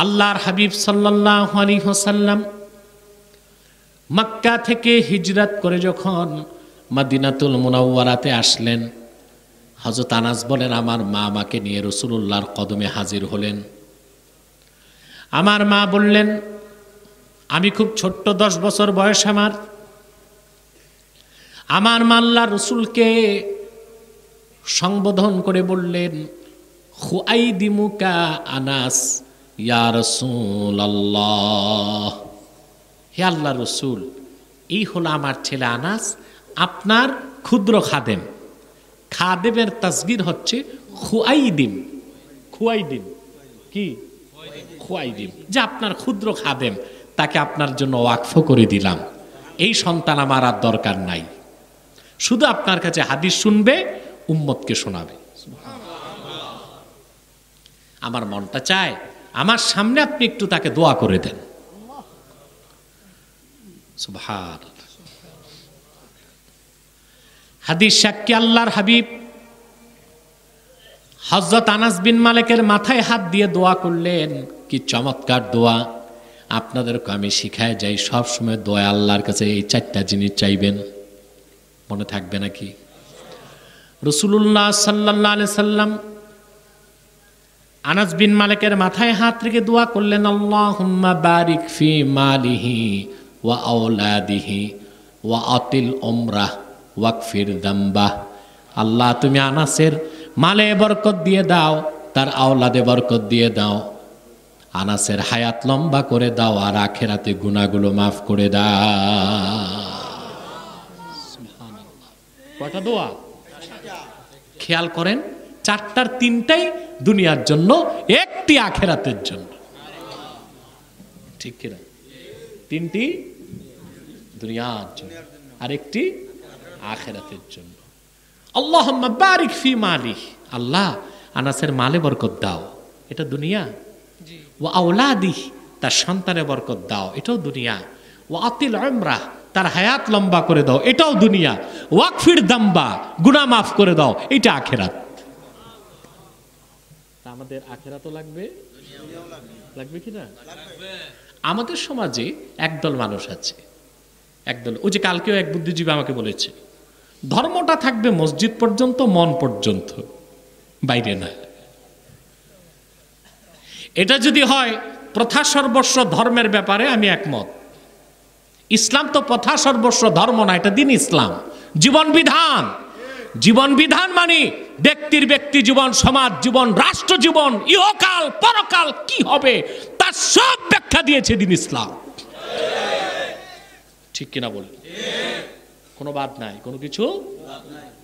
আল্লাহর হাবিব সাল্লাল্লাহু আলাইহি ওয়াসাল্লাম মক্কা থেকে হিজরত করে যখন মদিনাতুল মুনাওয়ারাতে আসলেন, হযরত আনাস বলেন, আমার মা আমাকে নিয়ে রাসূলুল্লাহর কদমে হাজির হলেন। আমার মা বললেন, আমি খুব ছোট্ট, 10 বছর বয়স আমার মা আল্লাহর রাসূলকে সম্বোধন করে বললেন, খুআইদিমুকা আনাস ইয়া রাসূলুল্লাহ, হে আল্লাহর রাসূল, এই হলো আমার ছেলে আনাস, আপনার ক্ষুদ্র খাদেম। খাদেমের তাসগীর হচ্ছে খুআইদিম। খুআইদিম কি? খুআইদিম, যে আপনার ক্ষুদ্র খাদেম, তাকে আপনার জন্য ওয়াকফ করে দিলাম। এই সন্তান আমার আর দরকার নাই, শুধু আপনার কাছে হাদিস শুনবে, উম্মতকে শোনাবে। আমার মনটা চায় আমার সামনে আপনি একটু তাকে দোয়া করে দেন। সুবহানাল্লাহ। হাদিস সাক্ষী আল্লাহর হাবিব হযরত আনাস বিন মালিকের মাথায় হাত দিয়ে দোয়া করলেন। কি চমৎকার দোয়া! আপনাদেরকে আমি শিখায় যাই, সব সময় দোয়া আল্লাহর কাছে এই 4টা জিনিস চাইবেন। মনে থাকবে নাকি? রাসূলুল্লাহ সাল্লাল্লাহু আলাইহি সাল্লাম আনাস বিন মালিকের মাথায় হাত রেখে দোয়া করলেন, আল্লাহুম্মা বারিক ফি মালিহি ওয়া আওলাদিহি ওয়া আতিল উমরাহ ওয়াকফির যামবাহ। আল্লাহ, তুমি আনাসের মালে বরকত দিয়ে দাও, তার আওলাদে বরকত দিয়ে দাও, আনাসের হায়াত লম্বা করে দাও, আর আখিরাতে গুনাহগুলো মাফ করে দাও। সুবহানাল্লাহ। কয়টা দোয়া? খেয়াল করেন, 4টার 3টাই দুনিয়ার জন্য, একটি আখিরাতের জন্য। ঠিক কিনা? 3টি দুনিয়ার জন্য আর একটি আখিরাতের জন্য। আল্লাহুম্মা বারিক ফি মালিহ, আল্লাহ আনাসের মালে বরকত দাও, এটা দুনিয়া। ওয়া আওলাদিহ, তার সন্তানে বরকত দাও, এটাও দুনিয়া। ওয়া আতিল উমরাহ, তার হায়াত লম্বা করে দাও, এটাও দুনিয়া। ওয়াকফির যামবা, গুনাহ মাফ করে দাও, এটা আখিরাত। আমাদের আখিরাতও লাগবে, লাগবে কি না? আমাদের সমাজে একদল মানুষ আছে, একদল, ওই যে কালকেও এক বুদ্ধিজীবী আমাকে বলেছে, ধর্মটা থাকবে মসজিদ পর্যন্ত, মন পর্যন্ত, বাইরে না। এটা যদি হয় প্রথা সর্বস্ব ধর্মের ব্যাপারে আমি একমত। ইসলাম তো প্রথা সর্বস্ব ধর্ম না, এটা দিন ইসলাম, জীবন বিধান। জীবন বিধান মানে ব্যক্তির ব্যক্তি জীবন, সমাজ জীবন, রাষ্ট্র জীবন, ইহকাল পরকাল কি হবে তার সব ব্যাখ্যা দিয়েছে দিন ইসলাম। ঠিক কিনা বল? কোনো বাদ নাই, কোনো কিছু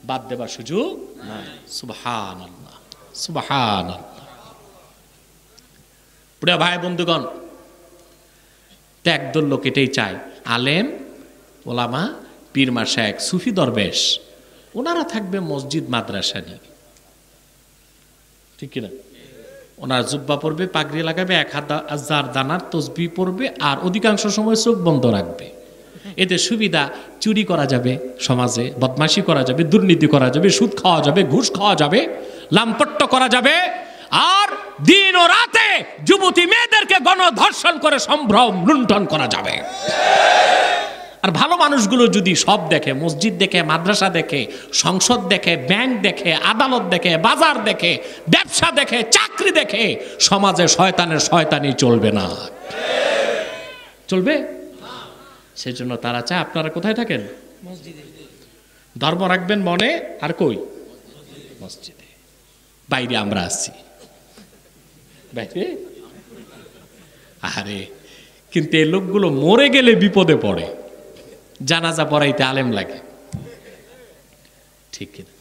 বাদ দেবার সুযোগ নাই। সুবহানাল্লাহ, সুবহানাল্লাহ। প্রিয় ভাই বন্ধুগণ, একদল লোক এটাই চায়, আলেম ওলামা, পীর মাশায়েখ, সুফি দরবেশ, ওনারা থাকবে মসজিদ মাদ্রাসা নিয়ে। ঠিক কিনা? ওনারা জুব্বা পরবে, পাগড়ি লাগাবে, 1000 দানার তসবিহ পড়বে, আর অধিকাংশ সময় চোখ বন্ধ রাখবে। এতে সুবিধা, চুরি করা যাবে সমাজে, বদমাশি করা যাবে, দুর্নীতি করা যাবে, সুদ খাওয়া যাবে, ঘুষ খাওয়া যাবে, লাম্পট্য করা যাবে, আর দিন ও রাতে যুবতী মেয়েদেরকে গণধর্ষণ করে সম্ভ্রম লুণ্ঠন করা যাবে। আর ভালো মানুষগুলো যদি সব দেখে, মসজিদ দেখে, মাদ্রাসা দেখে, সংসদ দেখে, ব্যাংক দেখে, আদালত দেখে, বাজার দেখে, ব্যবসা দেখে, চাকরি দেখে, সমাজে শয়তানের শয়তানি চলবে না। চলবে? সেজন্য তারা চায় আপনারা কোথায় থাকেন? মসজিদে। ধর্ম রাখবেন মনে, আর কই? মসজিদে। বাইরে আমরা আছি, বাইরে। আরে কিন্তু এই লোকগুলো মরে গেলে বিপদে পড়ে, জানাজা পড়াইতে আলেম লাগে, ঠিক কিনা?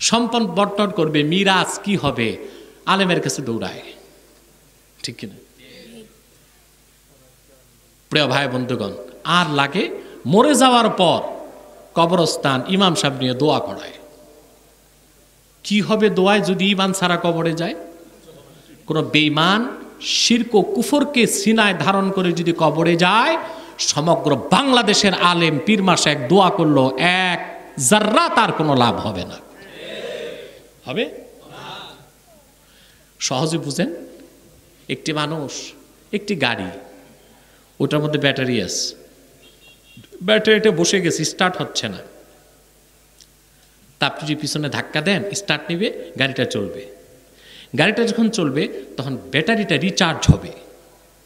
সম্পদ বন্টন করবে, মিরাজ কি হবে, আলেমের কাছে দৌড়ায়, ঠিক কিনা? প্রিয় ভাই বন্ধুগণ, আর লাগে মরে যাওয়ার পর কবরস্থান ইমাম সাহেব নিয়ে দোয়া করায়। কি হবে দোয়ায় যদি ইমান ছাড়া কবরে যায়? কোন বেঈমান শিরক ও কুফরকে সিনায় ধারণ করে যদি কবরে যায়, সমগ্র বাংলাদেশের আলেম পীর মাশায়েখ দোয়া করলো, এক জাররা তার কোনো লাভ হবে না। হবে? সহজে বুঝেন, একটি মানুষ, একটি গাড়ি, ওটার মধ্যে ব্যাটারি আছে, ব্যাটারিটা বসে গেছে, স্টার্ট হচ্ছে না। তা আপনি যদি পিছনে ধাক্কা দেন, স্টার্ট নেবে, গাড়িটা চলবে। গাড়িটা যখন চলবে তখন ব্যাটারিটা রিচার্জ হবে,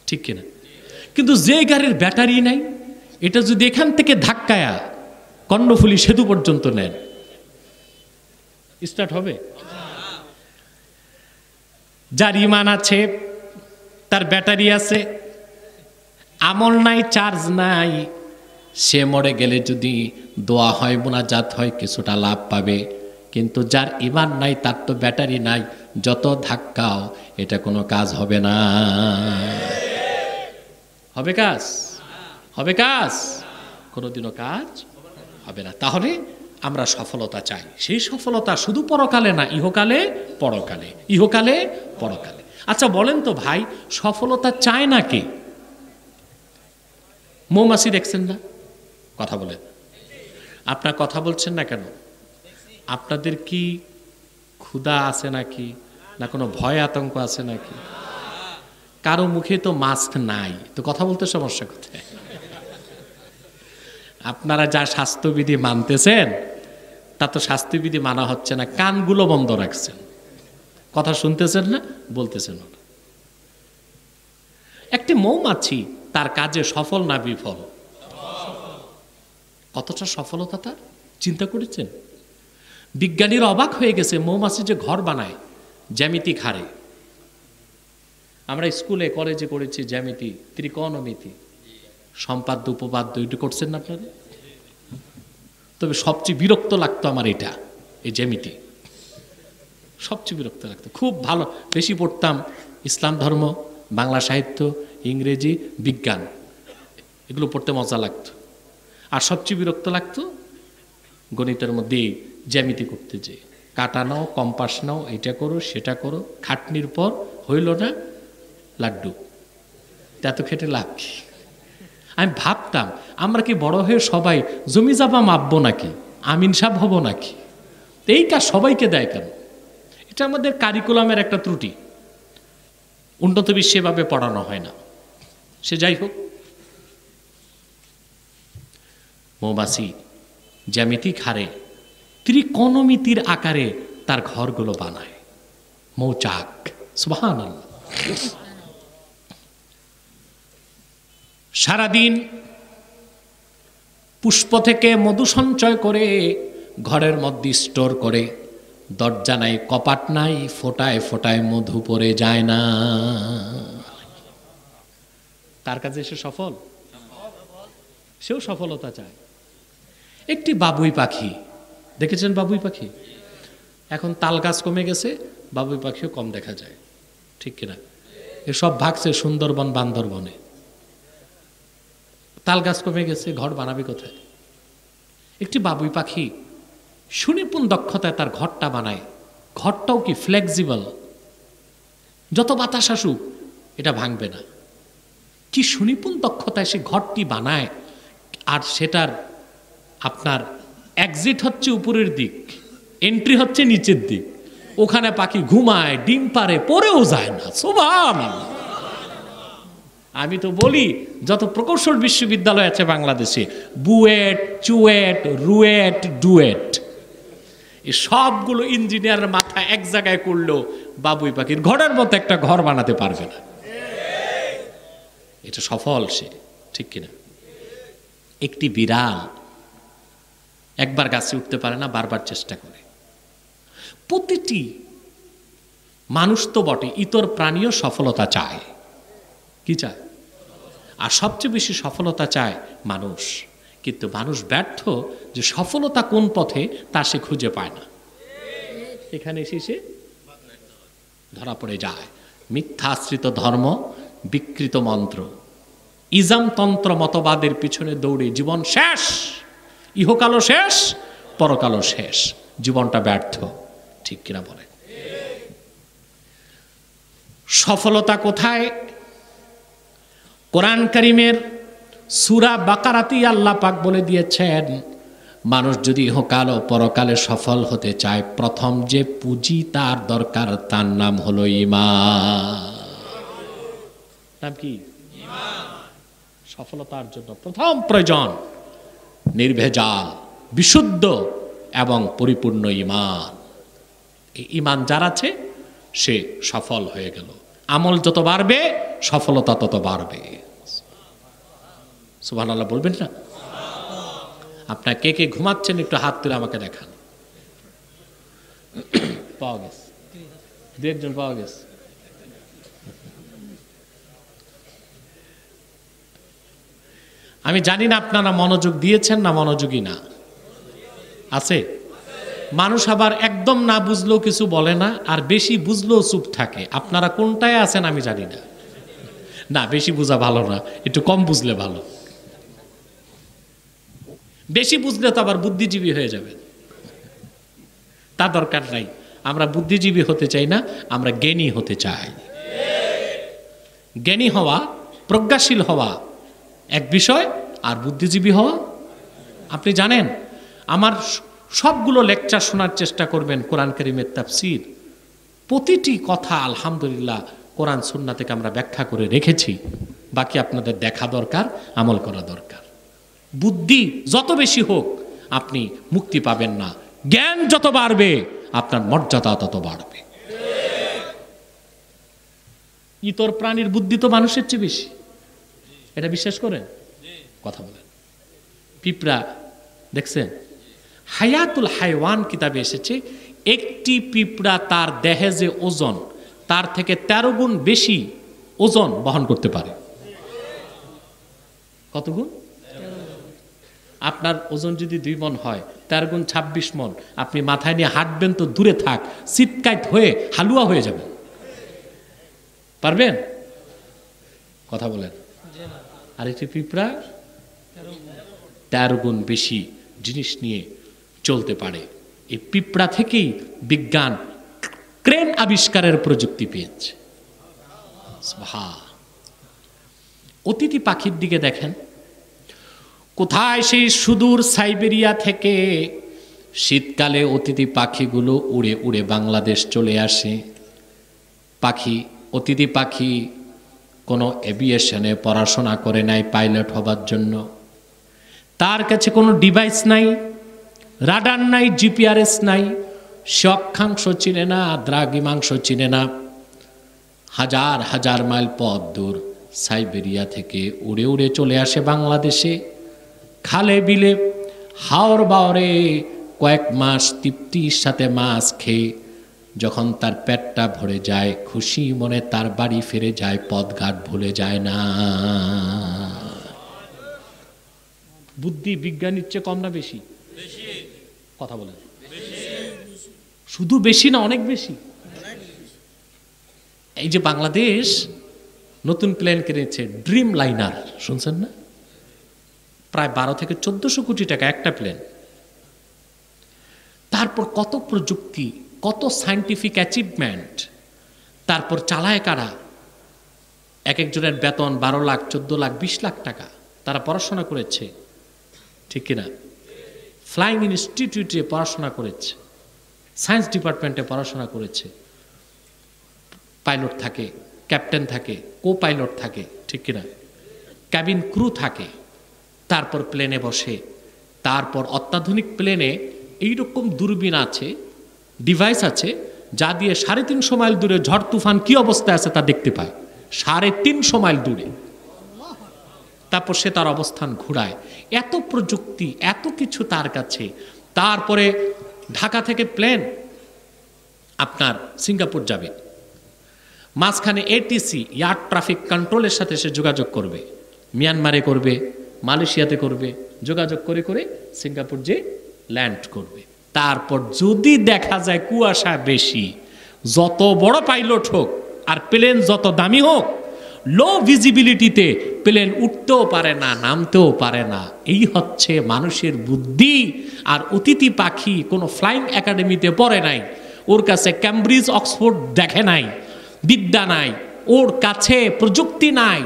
ঠিক কিনা? কিন্তু যে গাড়ির ব্যাটারি নাই, এটা যদি এখান থেকে ধাক্কায়া কর্ণফুলী সেতু পর্যন্ত নেন, স্টার্ট হবে? যার ঈমান আছে, তার ব্যাটারি আছে, আমল নাই, চার্জ নাই, সে মরে গেলে যদি দোয়া হয়, মুনাজাত হয়, কিছুটা লাভ পাবে। কিন্তু যার ঈমান নাই, তার তো ব্যাটারি নাই, যত ধাক্কাও এটা কোনো কাজ হবে না। হবে কাজ? হবে কাজ? কোনোদিনও কাজ হবে না। তাহলে আমরা সফলতা চাই, সেই সফলতা শুধু পরকালে না, ইহকালে পরকালে, ইহকালে পরকালে। আচ্ছা বলেন তো ভাই, সফলতা চায় না কে? মৌমাছি দেখছেন না? কথা বলেন। আপনার কথা বলছেন না কেন? আপনাদের কি ক্ষুধা আছে নাকি, না কোনো ভয় আতঙ্ক আছে নাকি? কারো মুখে তো মাস্ক নাই, তো কথা বলতে সমস্যা কোথায়? আপনারা যা স্বাস্থ্যবিধি মানতেছেন, তা তো স্বাস্থ্যবিধি মানা হচ্ছে না, কানগুলো বন্ধ রাখছেন, কথা শুনতেছেন না, বলতেছেন না। একটি মৌমাছি তার কাজে সফল না বিফল? কতটা সফলতা তার চিন্তা করেছেন? বিজ্ঞানীরা অবাক হয়ে গেছে, মৌমাছি যে ঘর বানায় জ্যামিতিক হারে। আমরা স্কুলে কলেজে করেছি জ্যামিতি, ত্রিকোণমিতি, সম্পাদ্য উপপাদ্য, এটি করছেন না আপনারা? তবে সবচেয়ে বিরক্ত লাগতো আমার এটা, এই জ্যামিতি সবচেয়ে বিরক্ত লাগতো। খুব ভালো, বেশি পড়তাম ইসলাম ধর্ম, বাংলা সাহিত্য, ইংরেজি, বিজ্ঞান, এগুলো পড়তে মজা লাগতো। আর সবচেয়ে বিরক্ত লাগতো গণিতের মধ্যে জ্যামিতি করতে, যে কাটা নাও, কম্পাস নাও, এটা করো, সেটা করো, খাটনির পর হইল না লাড্ডু, এত খেটে লাভ কি? আমি ভাবতাম, আমরা কি বড় হয়ে সবাই জমি জামা মাপবো নাকি, আমিন সাহেব হব নাকি? এই কাজ সবাইকে দেয় কেন? এটা আমাদের কারিকুলামের একটা ত্রুটি, উন্নত বিশ্বে এভাবে পড়ানো হয় না। সে যাই হোক, মৌমাছি জ্যামিতিক হারে ত্রিকোণমিতির আকারে তার ঘরগুলো বানায়, মৌচাক। সুবহানাল্লাহ। সারাদিন পুষ্প থেকে মধু সঞ্চয় করে ঘরের মধ্যে স্টোর করে, দরজা নাই, কপাট নাই, ফোটায় ফোটায় মধু পড়ে যায় না। তার কাছে সে সফল? সেও সফলতা চায়। একটি বাবুই পাখি দেখেছেন? বাবুই পাখি, এখন তাল গাছ কমে গেছে, বাবুই পাখিও কম দেখা যায়, ঠিক কিনা? এসব ভাগছে সুন্দরবন, বান্দরবনে। তাল গাছ কমে গেছে, ঘর বানাবে কোথায়? একটি বাবুই পাখি সুনিপুণ দক্ষতায় তার ঘরটা বানায়। ঘরটাও কি ফ্লেক্সিবল, যত বাতাস আসুক এটা ভাঙবে না। কি সুনিপুণ দক্ষতায় সে ঘরটি বানায়। আর সেটার আপনার এক্সিট হচ্ছে উপরের দিক, এন্ট্রি হচ্ছে নিচের দিক। ওখানে পাখি ঘুমায়, ডিম পারে, পরেও যায় না। সুবহানাল্লাহ। আমি তো বলি, যত প্রকৌশল বিশ্ববিদ্যালয় আছে বাংলাদেশে, বুয়েট, চুয়েট, রুয়েট, ডুয়েট, এই সবগুলো ইঞ্জিনিয়ারের মাথা এক জায়গায় করলেও বাবুই পাখির ঘরের মতো একটা ঘর বানাতে পারবে না। এটা সফল সে, ঠিক কিনা? একটি বিড়াল একবার গাছে উঠতে পারে না, বারবার চেষ্টা করে। প্রতিটি মানুষ তো বটে, ইতর প্রাণীও সফলতা চায়। কি চায়? আর সবচেয়ে বেশি সফলতা চায় মানুষ। কিন্তু মানুষ ব্যর্থ যে সফলতা কোন পথে তা সে খুঁজে পায় না। এখানে এসে সে ধরা পড়ে যায়। মিথ্যাশ্রিত ধর্ম, বিকৃত মন্ত্র, ইজামতন্ত্র মতবাদের পিছনে দৌড়ে জীবন শেষ। ইহকালও শেষ, পরকালও শেষ, জীবনটা ব্যর্থ। ঠিক কিনা বলে? সফলতা কোথায়? কোরআন কারীমের সূরা বাকারাতে আল্লাহ পাক বলে দিয়েছেন, মানুষ যদি ইহকাল ও পরকালে সফল হতে চায়, প্রথম যে পুঁজি তার দরকার তার নাম হলো ঈমান। নাম কি? ঈমান। সফলতার জন্য প্রথম প্রয়োজন নির্ভেজাল, বিশুদ্ধ এবং পরিপূর্ণ ঈমান। এই ঈমান যার আছে সে সফল হয়ে গেল। আমল যত বাড়বে সফলতা তত বাড়বে। সুবহানাল্লাহ বলবেন না? আপনার কে কে ঘুমাচ্ছেন একটু হাত তুলে আমাকে দেখান। পাওয়া গেছে, দু একজন পাওয়া গেছে। আমি জানি না আপনারা মনোযোগ দিয়েছেন না মনোযোগী না আছে। মানুষ আবার একদম না বুঝলেও কিছু বলে না, আর বেশি বুঝলেও চুপ থাকে। আপনারা কোনটায় আছেন আমি জানি না। না, বেশি বোঝা ভালো না, একটু কম বুঝলে ভালো। বেশি বুঝলে তো আবার বুদ্ধিজীবী হয়ে যাবে, তা দরকার নাই। আমরা বুদ্ধিজীবী হতে চাই না, আমরা জ্ঞানী হতে চাই। জ্ঞানী হওয়া, প্রজ্ঞাশীল হওয়া এক বিষয়, আর বুদ্ধিজীবী হওয়া। আপনি জানেন, আমার সবগুলো লেকচার শোনার চেষ্টা করবেন কোরআন কারীমের তাফসীর। প্রতিটি কথা আলহামদুলিল্লাহ কোরআন সুন্নাহ থেকে আমরা ব্যাখ্যা করে রেখেছি। বাকি আপনাদের দেখা দরকার, আমল করা দরকার। বুদ্ধি যত বেশি হোক আপনি মুক্তি পাবেন না, জ্ঞান যত বাড়বে আপনার মর্যাদা তত বাড়বে। ইতর প্রাণীর বুদ্ধি তো মানুষের চেয়ে বেশি, এটা বিশ্বাস করেন? কথা বলেন। পিঁপড়া দেখছেন? হায়াতুল হাইওয়ান কিতাবে এসেছে, একটি পিঁপড়া তার দেহে যে ওজন তার থেকে 13 গুণ বেশি ওজন বহন করতে পারে। কত গুণ? আপনার ওজন যদি 2 মণ হয়, 13 গুণ 26 মণ। আপনি মাথায় নিয়ে হাঁটবেন তো দূরে থাক, চিৎকাইত হয়ে হালুয়া হয়ে যাবেন। পারবেন? কথা বলেন। আর একটি পিঁপড়া 13 গুণ বেশি জিনিস নিয়ে চলতে পারে। এই পিঁপড়া থেকেই বিজ্ঞান ক্রেন আবিষ্কারের প্রযুক্তি পেয়েছে। অতিথি পাখির দিকে দেখেন, কোথায় সেই সুদূর সাইবেরিয়া থেকে শীতকালে অতিথি পাখিগুলো উড়ে উড়ে বাংলাদেশ চলে আসে। পাখি, অতিথি পাখি কোনো এভিয়েশনে পড়াশোনা করে নাই পাইলট হবার জন্য। তার কাছে কোনো ডিভাইস নাই, রাডার নাই, জিপিআরএস নাই, সে অক্ষাংশ চিনে না, দ্রাঘিমাংশ চিনে না। হাজার হাজার মাইল পথ দূর সাইবেরিয়া থেকে উড়ে উড়ে চলে আসে বাংলাদেশে। খালে বিলে হাওর বাওরে কয়েক মাস তৃপ্তির সাথে মাছ খেয়ে যখন তার পেটটা ভরে যায়, খুশি মনে তার বাড়ি ফিরে যায়, পথঘাট ভুলে যায় না। বুদ্ধি বিজ্ঞানীর চেয়ে কম না বেশি? কথা বলেন। শুধু বেশি না, অনেক বেশি। এই যে বাংলাদেশ নতুন প্লেন কিনেছে, ড্রিম লাইনার, শুনছেন না? প্রায় 12 থেকে 1400 কোটি টাকা একটা প্লেন। তারপর কত প্রযুক্তি, কত সায়েন্টিফিক অ্যাচিভমেন্ট। তারপর চালায় কারা? এক একজনের বেতন 12 লাখ, 14 লাখ, 20 লাখ টাকা। তারা পড়াশোনা করেছে, ঠিক কিনা? ফ্লাইং ইনস্টিটিউটে পড়াশোনা করেছে, সায়েন্স ডিপার্টমেন্টে পড়াশোনা করেছে। পাইলট থাকে, ক্যাপ্টেন থাকে, কো পাইলট থাকে, ঠিক কিনা? ক্যাবিন ক্রু থাকে। তারপর প্লেনে বসে, তারপর অত্যাধুনিক প্লেনে এইরকম দূরবীন আছে, ডিভাইস আছে, যা দিয়ে 350 মাইল দূরে ঝড় তুফান কি অবস্থায় আছে তা দেখতে পায়। 350 মাইল দূরে। তারপর সে তার অবস্থান ঘোরায়। এত প্রযুক্তি, এত কিছু তার কাছে। তারপরে ঢাকা থেকে প্লেন আপনার সিঙ্গাপুর যাবে, মাঝখানে এটিসি এয়ার ট্রাফিক কন্ট্রোলের সাথে সে যোগাযোগ করবে, মিয়ানমারে করবে, মালয়েশিয়াতে করবে, যোগাযোগ করে করে সিঙ্গাপুর যে ল্যান্ড করবে। তারপর যদি দেখা যায় কুয়াশা বেশি, যত বড় পাইলট হোক আর প্লেন যত দামি হোক, লো ভিজিবিলিটিতে প্লেন উঠতেও পারে না, নামতেও পারে না। এই হচ্ছে মানুষের বুদ্ধি। আর অতিথি পাখি কোনো ফ্লাইং একাডেমিতে পড়ে নাই, ওর কাছে ক্যামব্রিজ অক্সফোর্ড দেখে নাই, বিদ্যা নাই, ওর কাছে প্রযুক্তি নাই,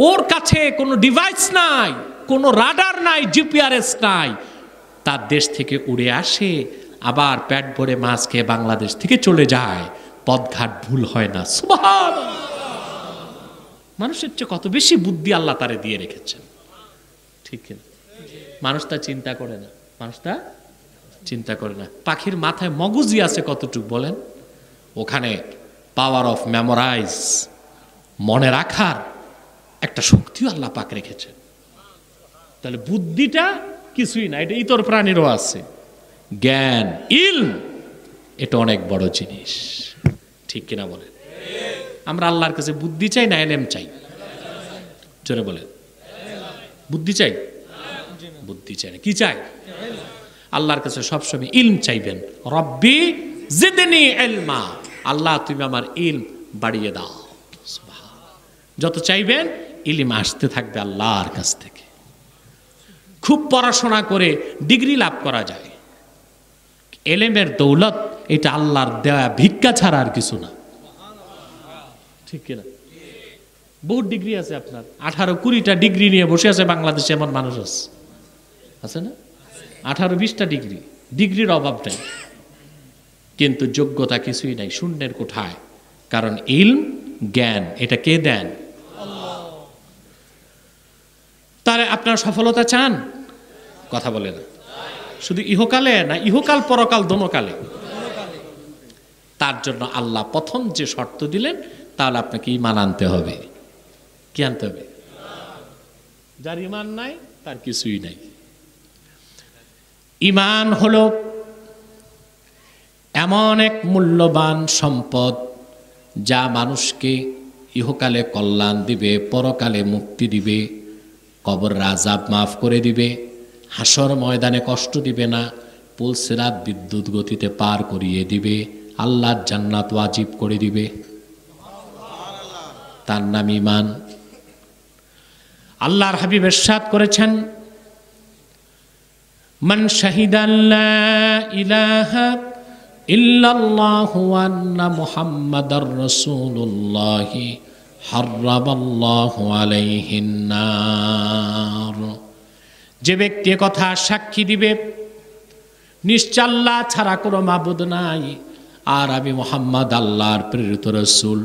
ওর কাছে কোনো ডিভাইস নাই, কোনো রাডার নাই, জিপিআরএস নাই। তার দেশ থেকে উড়ে আসে, আবার পেট ভরে মাছ খেয়ে বাংলাদেশ থেকে চলে যায়, পথঘাট ভুল হয় না। সুবহানাল্লাহ! মানুষের চেয়ে কত বেশি বুদ্ধি আল্লাহ তারে দিয়ে রেখেছেন, ঠিক কিনা? মানুষ তা চিন্তা করে না, মানুষ তা চিন্তা করে না। পাখির মাথায় মগজি আছে কতটুক বলেন? ওখানে পাওয়ার অফ মেমোরাইজ, মনে রাখার একটা শক্তিও আল্লাহ পাক রেখেছেন। তাহলে বুদ্ধিটা কিছুই না, এটা ইতর প্রাণীরও আছে। জ্ঞান, ইলম, এটা অনেক বড় জিনিস, ঠিক কিনা বলেন? আমরা আল্লাহর কাছে বুদ্ধি চাই না এলেম চাই? জোরে বলেন। বুদ্ধি চাই? বুদ্ধি চাই না, কি চাই? আল্লাহর কাছে সবসময় ইলম চাইবেন। রব্বি জিদনি ইলমা, আল্লাহ তুমি আমার ইলম বাড়িয়ে দাও। যত চাইবেন ইলম আসতে থাকবে আল্লাহর কাছ থেকে। খুব পড়াশোনা করে ডিগ্রি লাভ করা যায়, এলেমের দৌলত এটা আল্লাহর দেওয়া ভিক্ষা ছাড়া আর কিছু না, ঠিক কিনা? বহুত ডিগ্রি আছে আপনার, 18-20টা ডিগ্রি নিয়ে বসে আছে বাংলাদেশে এমন মানুষ আছে না? 18-20টা ডিগ্রি, ডিগ্রির অভাব নেই, কিন্তু যোগ্যতা কিছুই নাই, শূন্যের কোঠায়। কারণ ইলম, জ্ঞান, এটা কে দেন? তাহলে আপনার সফলতা চান? কথা বলে না। শুধু ইহকালে না, ইহকাল পরকাল দোনোকালে। তার জন্য আল্লাহ প্রথম যে শর্ত দিলেন, তাহলে আপনাকে ঈমান আনতে হবে। কি আনতে হবে? যার ঈমান নাই তার কিছুই নাই। ঈমান হলো এমন এক মূল্যবান সম্পদ যা মানুষকে ইহকালে কল্যাণ দিবে, পরকালে মুক্তি দিবে, কবর আযাব মাফ করে দিবে, হাসর ময়দানে কষ্ট দিবে না, পুলসিরাত বিদ্যুৎ গতিতে পার করিয়ে দিবে, আল্লাহর জান্নাত ওয়াজিব করে দিবে। তার নাম ঈমান। আল্লাহর হাবিব ইরশাদ করেছেন, মান শাহিদা লা ইলাহা ইল্লাল্লাহু ওয়া আন্না মুহাম্মাদার রাসূলুল্লাহ হারামাল্লাহু আলাইহিন নার। যে ব্যক্তি কথা সাক্ষী দিবে নিশ্চয় আল্লাহ ছাড়া কোনো মাবুদ নাই, আর আমি মুহাম্মদ আল্লাহর প্রেরিত রাসূল,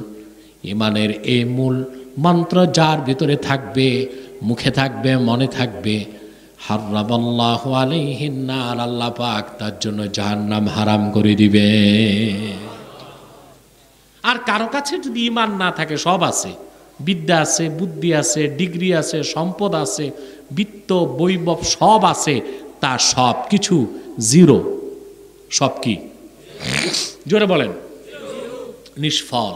ঈমানের এই মূল মন্ত্র যার ভিতরে থাকবে, মুখে থাকবে, মনে থাকবে, হারামাল্লাহু আলাইহিন নার, আল্লাহ পাক তার জন্য জাহান্নাম হারাম করে দিবে। আর কারো কাছে যদি ঈমান না থাকে, সব আছে, বিদ্যা আছে, বুদ্ধি আছে, ডিগ্রি আছে, সম্পদ আছে, বিত্ত বৈভব সব আছে, তার সব কিছু জিরো। সব কি? জোরে বলেন। নিষ্ফল।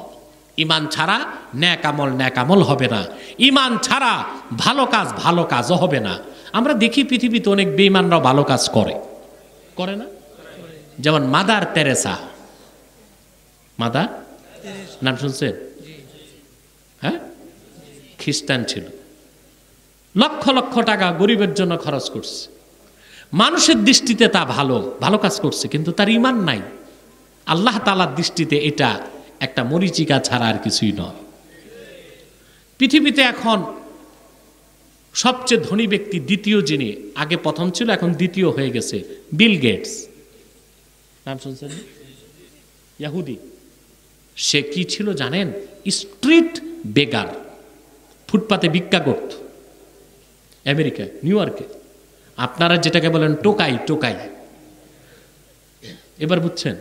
ঈমান ছাড়া নেক আমল হবে না, ঈমান ছাড়া ভালো কাজও হবে না। আমরা দেখি পৃথিবীতে অনেক বেঈমানরাও ভালো কাজ করে না? যেমন মাদার তেরেসা। মাদার নাম শুনছেন? হ্যাঁ, খ্রিস্টান ছিল, লক্ষ লক্ষ টাকা গরিবের জন্য খরচ করছে। মানুষের দৃষ্টিতে তা ভালো কাজ করছে, কিন্তু তার ঈমান নাই। আল্লাহ তাআলার দৃষ্টিতে এটা একটা মরিচিকা ছাড়া আর কিছুই নয়। পৃথিবীতে এখন সবচেয়ে ধনী ব্যক্তি দ্বিতীয়, যিনি আগে প্রথম ছিল এখন দ্বিতীয় হয়ে গেছে, বিল গেটস। নাম শুনছেন? ইহুদি। সে কি ছিল জানেন? স্ট্রিট বেগার, ফুটপাতে ভিক্ষা করত আমেরিকায়, নিউ ইয়র্কে। আপনারা যেটাকে বলেন টোকাই, এবার বুঝছেন?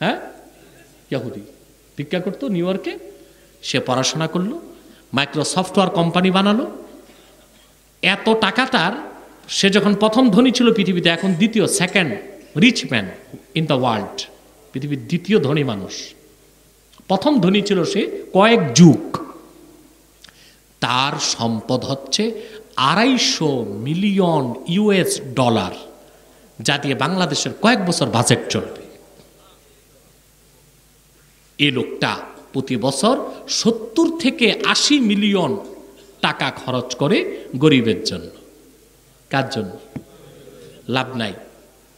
হ্যাঁ, ইহুদি ভিক্ষা করতো নিউ ইয়র্কে। সে পড়াশোনা করলো, মাইক্রোসফটওয়্যার কোম্পানি বানালো, এত টাকা তার, সে যখন প্রথম ধনী ছিল পৃথিবীতে, এখন দ্বিতীয়, second rich man in the world, পৃথিবীর দ্বিতীয় ধনী মানুষ। প্রথম ধনী ছিল সে কয়েক যুগ। তার সম্পদ হচ্ছে 250 মিলিয়ন ইউএস ডলার, যা দিয়ে বাংলাদেশের কয়েক বছর বাজেট চলবে। এই লোকটা প্রতি বছর 70 থেকে 80 মিলিয়ন টাকা খরচ করে গরিবের জন্য। কার জন্য? লাভ নাই,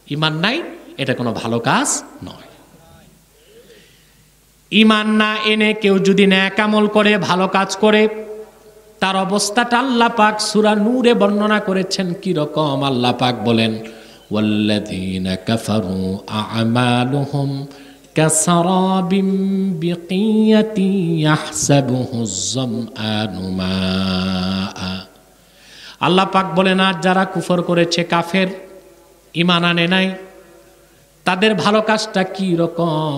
ইমান নাই, এটা কোনো ভালো কাজ নয়। ইমান না এনে কেউ যদি নেক আমল করে, ভালো কাজ করে, তার অবস্থাটা আল্লাহ পাক সূরা নূরে বর্ণনা করেছেন কি রকম। আল্লাহ পাক বলেন, ওয়াল্লাযীনা কাফারু আ'মালুহুম কাসারাবিম বিকিয়াতিন ইয়াহসাবুহুজ যামআনু মাআ। আল্লাহ পাক বলেন, আর যারা কুফর করেছে, কাফের, ঈমান আনে নাই, তাদের ভালো কাজটা কি রকম?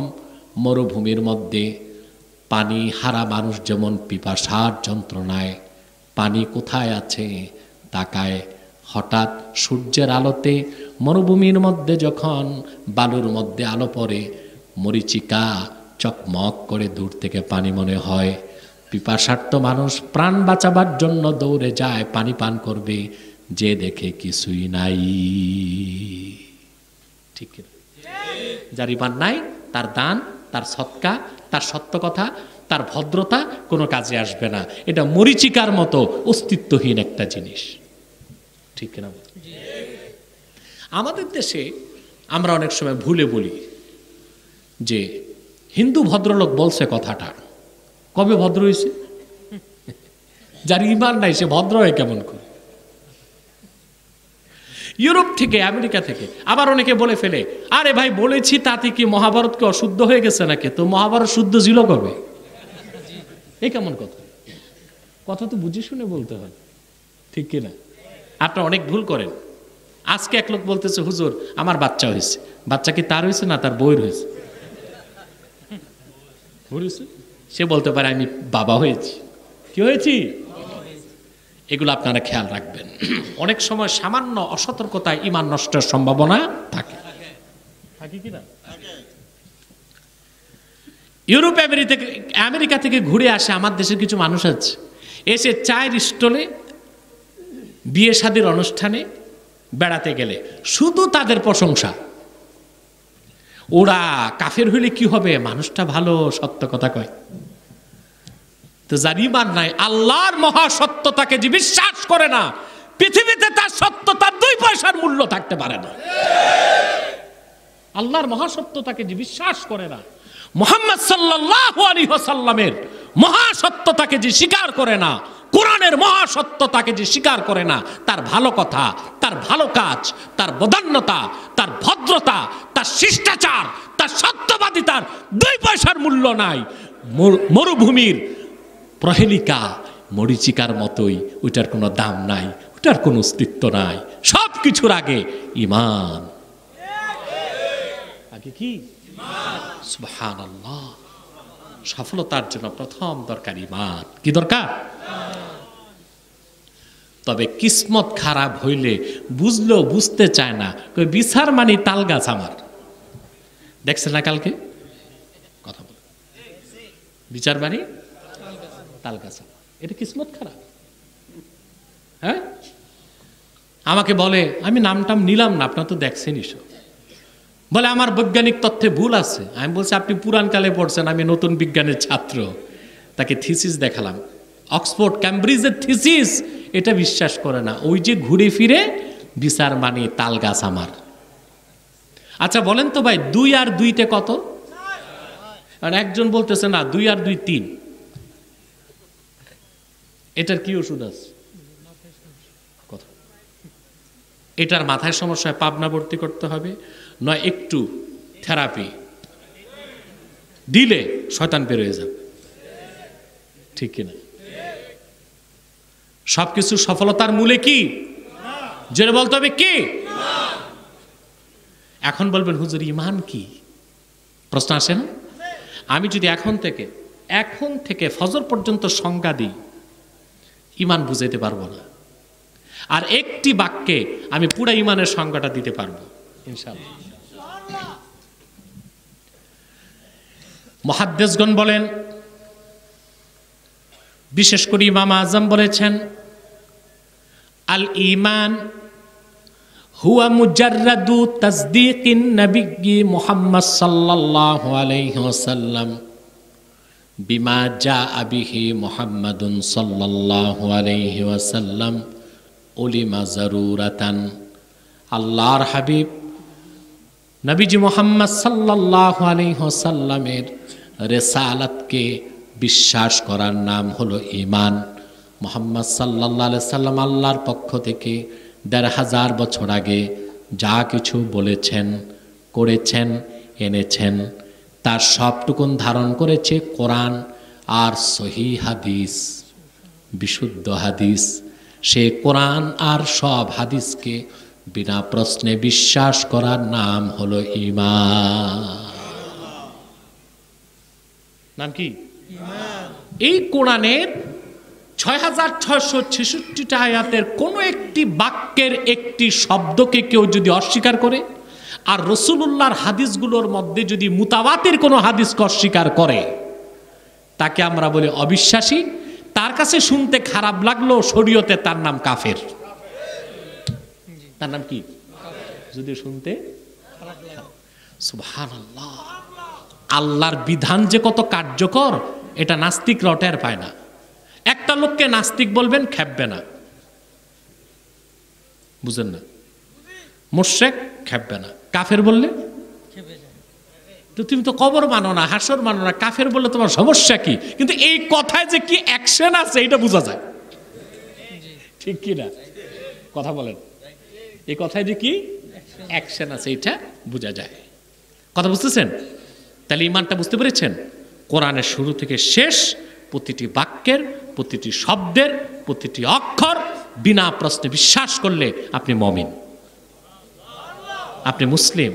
মরুভূমির মধ্যে পানি হারা মানুষ যেমন পিপাসার যন্ত্রণায় পানি কোথায় আছে তাকায়, হঠাৎ সূর্যের আলোতে মরুভূমির মধ্যে যখন বালুর মধ্যে আলো পড়ে, মরিচিকা চকমক করে দূর থেকে পানি মনে হয়। পিপাসার্ত মানুষ প্রাণ বাঁচাবার জন্য দৌড়ে যায়, পানি পান করবে, যে দেখে কিছুই নাই। ঠিক না? যার ঈমান নাই, তার দান, তার সদকা, তার সত্য কথা, তার ভদ্রতা কোনো কাজে আসবে না। এটা মরিচিকার মতো অস্তিত্বহীন একটা জিনিস। ঠিক না? আমাদের দেশে আমরা অনেক সময় ভুলে বলি যে হিন্দু ভদ্রলোক বলছে কথাটা। কবে ভদ্র হয়েছে? যার ঈমান নাই সে ভদ্র হয় কেমন করে? ইউরোপ থেকে, আমেরিকা থেকে। আবার অনেকে বলে ফেলে, আরে ভাই বলেছি তাতে কি মহাভারতকে অশুদ্ধ হয়ে গেছে নাকি? তো মহাভারত শুদ্ধ ছিল কবে? এই কেমন কথা? কথা তো বুঝে শুনে বলতে হয়, ঠিক কিনা? আপনারা অনেক ভুল করেন। আজকে এক লোক বলতেছে, হুজুর আমার বাচ্চা হয়েছে। বাচ্চা কি তার হয়েছে না তার বউয়ের হয়েছে? সে বলতে পারে আমি বাবা হয়েছি। কি হয়েছি? এগুলো আপনারা খেয়াল রাখবেন। অনেক সময় সামান্য অসতর্কতায় ঈমান নষ্টের সম্ভাবনা থাকে। ইউরোপ আমেরিকা থেকে ঘুরে আসে আমার দেশের কিছু মানুষ আছে, এসে চায়ের স্টলে, বিয়ে শাদীর অনুষ্ঠানে, বেড়াতে গেলে শুধু তাদের প্রশংসা। ওরা কাফের হইলে কি হবে? মানুষটা ভালো, সত্য কথা কয়। তো যার ঈমান নাই, আল্লাহর মহাসত্যতাকে যে বিশ্বাস করে না, পৃথিবীতে তার সত্যতার 2 পয়সার মূল্য থাকতে পারে না। আল্লাহর মহাসত্যতাকে যে বিশ্বাস করে না, মুহাম্মদ সাল্লাল্লাহু আলাইহি ওয়াসাল্লামের মহাসত্যতাকে যে স্বীকার করে না, কোরআনের মহাসত্যতাকে যে স্বীকার করে না, তার ভালো কথা, তার ভালো কাজ, তার বদান্যতা, তার ভদ্রতা, তার শিষ্টাচার, তার সত্যবাদিতার 2 পয়সার মূল্য নাই। মরুভূমির প্রহেলিকা, মরিচিকার মতোই, ওইটার কোনো দাম নাই, ওটার কোনো অস্তিত্ব নাই। সব কিছুর আগে ঈমান। আগে কি? সুবহানাল্লাহ। সফলতার জন্য প্রথম দরকার ঈমান। কি দরকার? তবে কিসমত খারাপ হইলে বুঝলেও বুঝতে চায় না, বিচার মানি তাল গাছ আমার। দেখছেন না কালকে কথা বল, বিচার মানি তাল গাছ আমার। এটা কিসমত খারাপ। হ্যাঁ, আমাকে বলে, আমি নামটাম নিলাম না, আপনার তো দেখছেনই সব, বলে আমার বৈজ্ঞানিক তথ্যে ভুল আছে। আমি বলছি আপনি পুরানকালে পড়ছেন, আমি নতুন বিজ্ঞানের ছাত্র। তাকে থিসিস দেখালাম, অক্সফোর্ড ক্যামব্রিজের থিসিস, এটা বিশ্বাস করে না। ওই যে ঘুরে ফিরে বিচার মানে তাল গাছ আমার। আচ্ছা বলেন তো ভাই, 2 আর 2 কত? আর একজন বলতেছে না 2 আর 2 3। এটার কি ওষুধ আছে? কথা, এটার মাথায় সমস্যায় পাবনা ভর্তি করতে হবে, নয় একটু থেরাপি দিলে শয়তান বের হয়ে যাবে। ঠিক কিনা? সবকিছু সফলতার মূলে কি? জেনে বলতে হবে কি? এখন বলবেন হুজুর ঈমান কি? প্রশ্ন আসে না? আমি যদি এখন থেকে ফজর পর্যন্ত সংজ্ঞা দিই, ঈমান বুঝাইতে পারবো না। আর একটি বাক্যে আমি পুরো ইমানের সংজ্ঞাটা দিতে পারবো ইনশাআল্লাহ। মুহাদ্দিসগণ বলেন, বিশেষ করে ইমাম আজম বলেছেন, আল ঈমান হুয়া মুজাররাদু তাসদীকিন নবী মুহাম্মদ সাল্লাল্লাহু আলাইহি ওয়াসাল্লাম বিমা জাআ বিহি মুহাম্মাদুন সাল্লাল্লাহু আলাইহি ওয়াসাল্লাম উলিমা জারুরাতান। আল্লাহর হাবিব নবীজি মুহাম্মদ সাল্লাল্লাহু আলাইহি ওয়াসাল্লামের রিসালাতকে বিশ্বাস করার নাম হলো ঈমান। মুহাম্মদ সাল্লাল্লাহু আলাইহি সাল্লাম আল্লাহর পক্ষ থেকে ১৫০০ বছর আগে যা কিছু বলেছেন, করেছেন, এনেছেন, তার সবটুকুন ধারণ করেছে কোরআন আর সহিহ হাদিস, বিশুদ্ধ হাদিস। সে কোরআন আর সব হাদিসকে বিনা প্রশ্নে বিশ্বাস করার নাম হলো ঈমান। নাম কি? এই কোরআনের ৬৬৬৬টা আয়াতের কোন একটি বাক্যের একটি শব্দকে কেউ যদি অস্বীকার করে, আর রাসূলুল্লাহর হাদিসগুলোর মধ্যে যদি মুতাওয়াতির কোনো হাদিসকে অস্বীকার করে, তাকে আমরা বলি অবিশ্বাসী। তার কাছে শুনতে খারাপ লাগলো, শরীয়তে তার নাম কাফের। তার নাম কি? যদি শুনতে সুবহানাল্লাহ। আল্লাহর বিধান যে কত কার্যকর এটা নাস্তিকরা টের পায় না। একটা লোককে নাস্তিক বলবেন, খেপবে না, বুঝেন না? মুশরিক খেপবে না, কাফের বললে তো তুমি তো কবর মানো না, হাসর মানো না, কাফের বললে তোমার সমস্যা কি? কিন্তু এই কথায় যে কি অ্যাকশন আছে এটা বোঝা যায়, ঠিক কি না? কথা বলেন, এই কথায় যে কি অ্যাকশন আছে এটা বোঝা যায়। কথা বুঝতেছেন? তাহলে ঈমানটা বুঝতে পেরেছেন? কোরআনের শুরু থেকে শেষ প্রতিটি বাক্যের, প্রতিটি শব্দের, প্রতিটি অক্ষর বিনা প্রশ্নে বিশ্বাস করলে আপনি মুমিন, আপনি মুসলিম।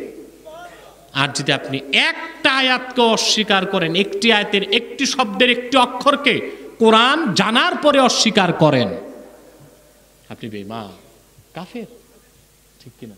আর যদি আপনি একটা আয়াতকে অস্বীকার করেন, একটি আয়াতের একটি শব্দের একটি অক্ষরকে কোরআন জানার পরে অস্বীকার করেন, আপনি বেঈমান, কাফের, ঠিক কিনা?